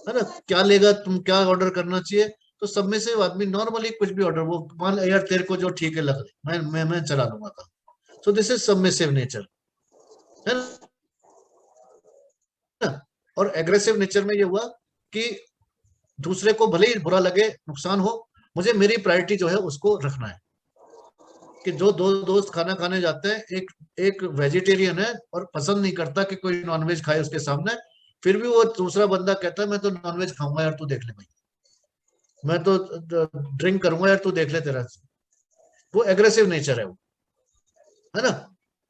है ना। क्या लेगा तुम, क्या ऑर्डर करना चाहिए? तो सबमिसिव आदमी नॉर्मली कुछ भी ऑर्डर, वो मान यार तेरे को जो ठीक है लग रही मैं चला लूंगा काम। सो दिस इज सबमिसिव नेचर, है ना। और एग्रेसिव नेचर में ये हुआ कि दूसरे को भले ही बुरा लगे, नुकसान हो, मुझे मेरी प्रायोरिटी जो है उसको रखना है। कि जो दो दोस्त खाना खाने जाते हैं, एक एक वेजिटेरियन है और पसंद नहीं करता कि कोई नॉनवेज खाए उसके सामने, फिर भी वो दूसरा बंदा कहता है मैं तो नॉनवेज खाऊंगा यार, तू देख ले भाई, मैं तो ड्रिंक करूंगा यार, तू देख ले तेरा। वो एग्रेसिव नेचर है ना,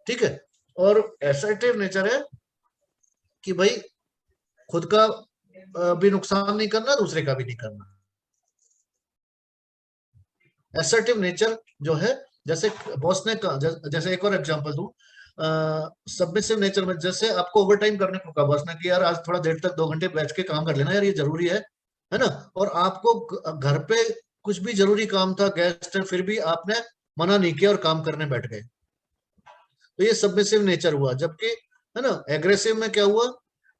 ठीक है। और असर्टिव नेचर है कि भाई खुद का भी नुकसान नहीं करना, दूसरे का भी नहीं करना। असर्टिव नेचर जो है, जैसे बॉस ने कहा, जैसे एक और एग्जांपल दूं, सबमिसिव नेचर में जैसे आपको ओवर टाइम करने को कहा बॉस ने कि यार आज थोड़ा देर तक 2 घंटे बैठ के काम कर लेना यार, ये जरूरी है ना। और आपको घर पे कुछ भी जरूरी काम था, गेस्ट है, फिर भी आपने मना नहीं किया और काम करने बैठ गए, तो ये सबमिसिव नेचर हुआ। जबकि है ना, एग्रेसिव में क्या हुआ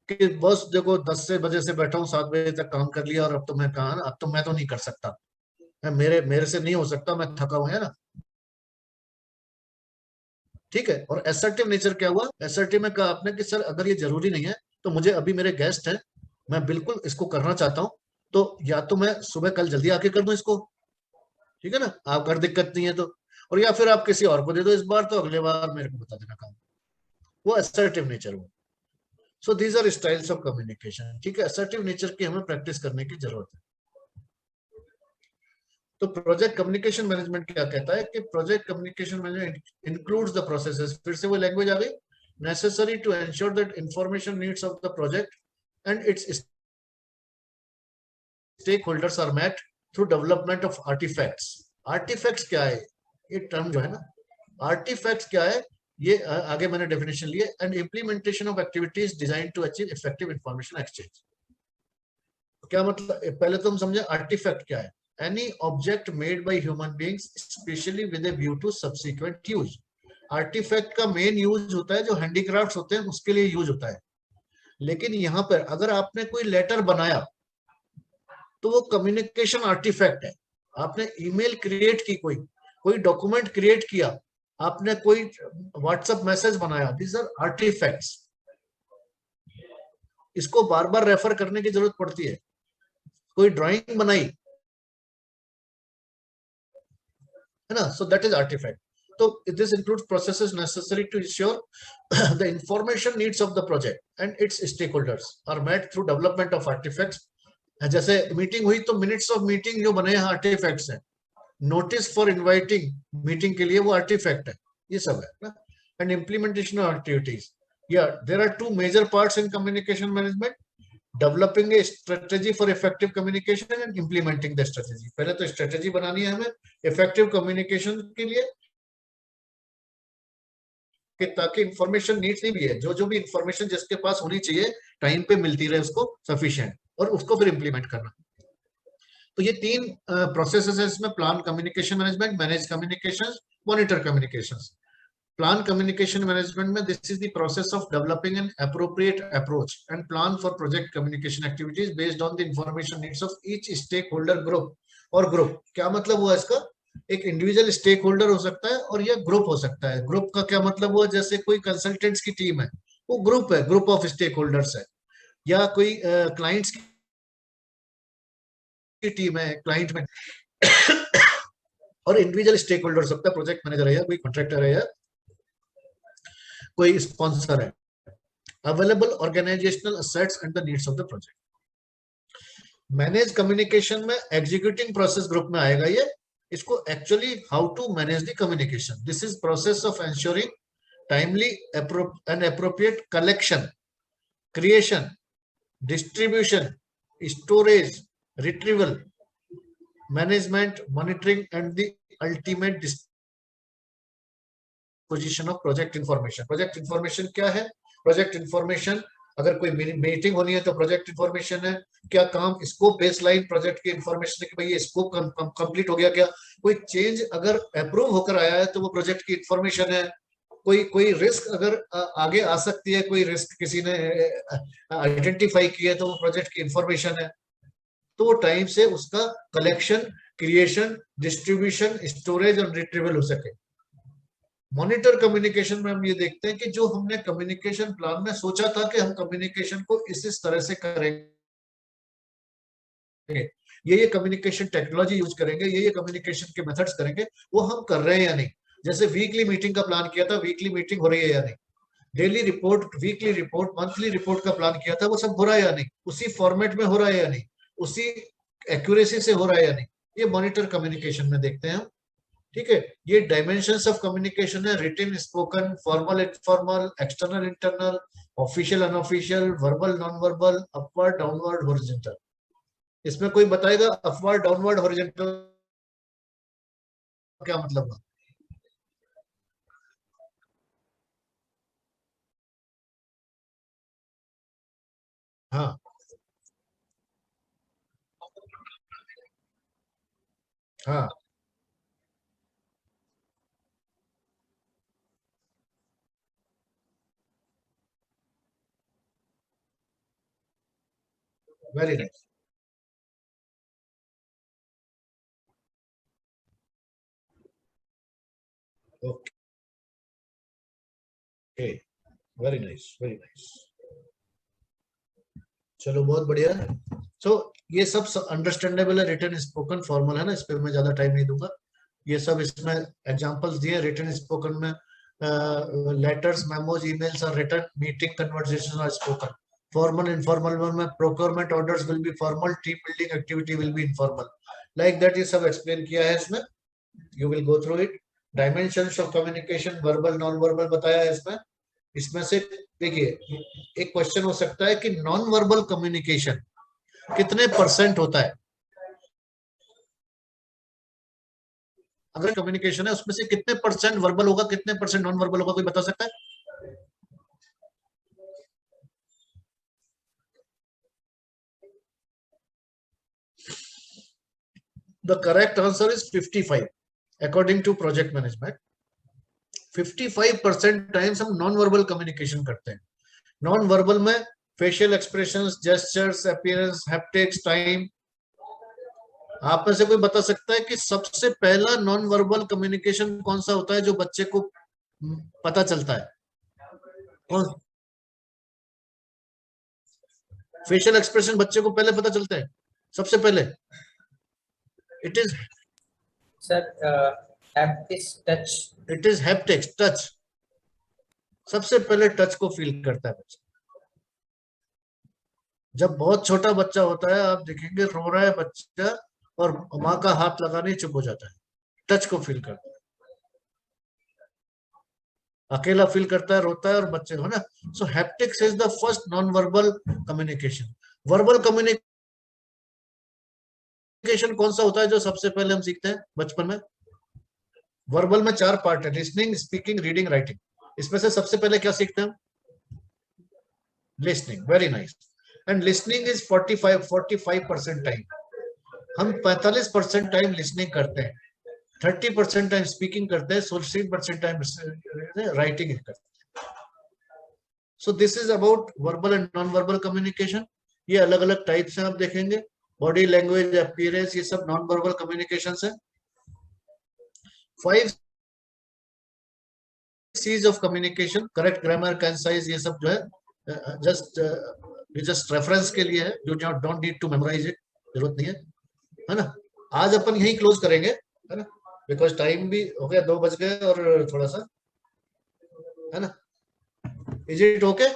कि बस देखो 10 बजे से बैठा हूँ, 7 बजे तक काम कर लिया और अब तो मैं कहा ना, अब तो मैं तो नहीं कर सकता, मेरे मेरे से नहीं हो सकता, मैं थका हुआ है ना। ठीक है। और असर्टिव नेचर क्या हुआ, असर्टिव में कहा आपने कि सर अगर ये जरूरी नहीं है तो मुझे अभी मेरे गेस्ट हैं, मैं बिल्कुल इसको करना चाहता हूँ, तो या तो मैं सुबह कल जल्दी आके कर दूं इसको, ठीक है ना, आप अगर दिक्कत नहीं है तो, और या फिर आप किसी और को दे दो इस बार, तो अगले बार मेरे को बता देना काम। वो असर्टिव नेचर हुआ। So these are styles of communication. ठीक है, असर्टिव नेचर की हमें प्रैक्टिस करने की जरूरत है। तो प्रोजेक्ट कम्युनिकेशन मैनेजमेंट क्या कहता है कि project communication management includes the processes, फिर से वो लैंग्वेज आ गई, necessary to ensure that information needs of the project and its stake holders are met through development of artifacts. Artifacts क्या है, ये टर्म जो है ना, आर्टिफैक्ट्स क्या है, ये आगे मैंने डेफिनेशन लिए, and implementation of activities design to achieve effective information exchange. क्या मतलब, पहले तो हम समझे आर्टिफैक्ट क्या है। Any object made by human beings specially with a view to subsequent use. Artifact का मेन यूज होता है जो हैंडीक्राफ्ट्स होते हैं उसके लिए यूज होता है, लेकिन यहाँ पर अगर आपने कोई लेटर बनाया तो वो कम्युनिकेशन आर्टिफैक्ट है। आपने ईमेल क्रिएट की, कोई कोई डॉक्यूमेंट क्रिएट किया, आपने कोई व्हाट्सएप मैसेज बनाया, दीज आर आर्टिफैक्ट्स। इसको बार बार रेफर करने की जरूरत पड़ती है। कोई ड्राइंग बनाई है ना, so that is artifact. So this includes processes necessary to ensure the information needs of the project and its stakeholders are met through development of artifacts. जैसे मीटिंग हुई तो मिनट्स ऑफ मीटिंग जो बने हैं artefacts हैं, notice for inviting meeting के लिए वो आर्टिफैक्ट है, ये सब है ना। एंड इम्प्लीमेंटेशन ऑफ एक्टिविटीज, या there are two major parts in communication management, developing a strategy for effective communication and implementing the strategy. पहले तो स्ट्रेटेजी बनानी है हमें इफेक्टिव कम्युनिकेशन के लिए, कि ताकि इंफॉर्मेशन नीड्स नहीं भी है, जो जो भी इंफॉर्मेशन जिसके पास होनी चाहिए टाइम पे मिलती रहे उसको सफिशिएंट, और उसको फिर इंप्लीमेंट करना। तो ये तीन प्रोसेसेस है इसमें, plan communication management, manage communication, monitor communication. Plan communication management में this is the process of developing an appropriate approach and plan for project communication activities based on the information needs of each stakeholder group. और group क्या मतलब हुआ इसका, एक individual stake holder हो सकता है और यह ग्रुप हो सकता है। ग्रुप का क्या मतलब हुआ, जैसे कोई कंसल्टेंट्स की टीम है, वो ग्रुप है, ग्रुप ऑफ स्टेक होल्डर्स है, या कोई क्लाइंट्स की टीम है, क्लाइंट में और इंडिविजुअल स्टेक होल्डर हो सकता है, प्रोजेक्ट मैनेजर है या कोई कॉन्ट्रैक्टर है या कोई स्पॉन्सर है। Available organisational assets and the needs of the project. Manage communication में एग्जीक्यूटिंग प्रोसेस ग्रुप में आएगा ये। इसको actually how to manage the communication, this is process of ensuring timely and appropriate collection, creation, distribution, storage, retrieval, management, monitoring and the ultimate disposition of project information. Project information क्या है, project information, अगर कोई meeting होनी है तो project information है, क्या काम स्कोप बेसलाइन प्रोजेक्ट की इंफॉर्मेशन है कि भाई ये स्कोप कंप्लीट हो गया क्या, कोई चेंज अगर अप्रूव होकर आया है तो वो प्रोजेक्ट की इंफॉर्मेशन है, कोई कोई रिस्क अगर आगे आ सकती है, कोई रिस्क किसी ने आइडेंटिफाई किया है तो वो प्रोजेक्ट की इंफॉर्मेशन है। तो वो टाइम से उसका कलेक्शन, क्रिएशन, डिस्ट्रीब्यूशन, स्टोरेज और रिट्रीवल हो सके। मॉनिटर कम्युनिकेशन में हम ये देखते हैं कि जो हमने कम्युनिकेशन प्लान में सोचा था कि हम कम्युनिकेशन को इस तरह से करेंगे, ये कम्युनिकेशन टेक्नोलॉजी यूज करेंगे, ये कम्युनिकेशन के मेथड्स करेंगे, वो हम कर रहे हैं या नहीं। जैसे वीकली मीटिंग का प्लान किया था, वीकली मीटिंग हो रही है या नहीं, daily report, weekly report, monthly report का प्लान किया था, वो सब हो रहा है या नहीं, उसी फॉर्मेट में हो रहा है या नहीं, उसी एक्यूरेसी से हो रहा है या नहीं, ये मॉनिटर कम्युनिकेशन में देखते हैं हम। ठीक है, ये डायमेंशंस ऑफ कम्युनिकेशन है, written, spoken, formal, informal, external, internal, official, unofficial, verbal, non verbal, upward, downward, horizontal. इसमें कोई बताएगा अपवर्ड, डाउनवर्ड, हॉरिजॉन्टल क्या मतलब है? हाँ हाँ very nice. Okay, very nice, very nice. चलो बहुत बढ़िया. सो ये सब अंडरस्टैंडेबल है. रिटन स्पोकन फॉर्मल है ना, इस पे मैं ज्यादा टाइम नहीं दूंगा. ये सब इसमें एग्जांपल्स दिए. रिटन स्पोकन में लेटर्स, मेमोज, ईमेल्स और written meeting conversation are spoken. Formal informal में procurement orders will be formal, team building activity will be informal. Like that ये सब एक्सप्लेन किया है इसमें. You will go through it. Dimensions of communication, verbal non verbal बताया है इसमें. इसमें से देखिए एक क्वेश्चन हो सकता है कि नॉन वर्बल कम्युनिकेशन कितने परसेंट होता है. अगर कम्युनिकेशन है उसमें से कितने परसेंट वर्बल होगा, कितने परसेंट नॉन वर्बल होगा, कोई बता सकता है? The correct answer is 55 according to project management. 55% times हम नॉन वर्बल कम्युनिकेशन करते हैं. नॉन वर्बल में facial expressions, gestures, appearance, haptics, time. आप में से कोई बता सकता है कि सबसे पहला नॉन वर्बल कम्युनिकेशन कौन सा होता है जो बच्चे को पता चलता है? कौन? फेशियल एक्सप्रेशन बच्चे को पहले पता चलता है सबसे पहले. It is sir haptics, touch. It is haptics, touch. सबसे पहले टच को फील करता है बच्चा. जब बहुत छोटा बच्चा होता है आप देखेंगे रो रहा है बच्चा और माँ का हाथ लगाने चुप हो जाता है. टच को फील करता है. अकेला फील करता है, रोता है और बच्चे को ना. So haptics is the first non verbal communication. Verbal communication कौन सा होता है जो सबसे पहले हम सीखते हैं बचपन में? वर्बल में 4 पार्ट है: लिसनिंग, स्पीकिंग, रीडिंग, राइटिंग. इसमें से सबसे पहले क्या सीखते हैं? Listening. Very nice. And listening is 45% time. हम 45% टाइम लिसनिंग करते हैं, 30% टाइम स्पीकिंग करते हैं, 16% टाइम राइटिंग करते हैं. सो this is about verbal and non verbal communication. ये अलग अलग टाइप्स हैं आप देखेंगे. बॉडी लैंग्वेज, अपीयरेंस, ये सब नॉन वर्बल कम्युनिकेशन है. 5 C's of communication: correct grammar, concise. ये सब जो है जस्ट रेफरेंस के लिए है. You don't need to memorise it. जरूरत नहीं है ना. आज अपन यही क्लोज करेंगे है ना, बिकॉज टाइम भी हो गया, 2 बज गए और थोड़ा सा है ना. Is it okay?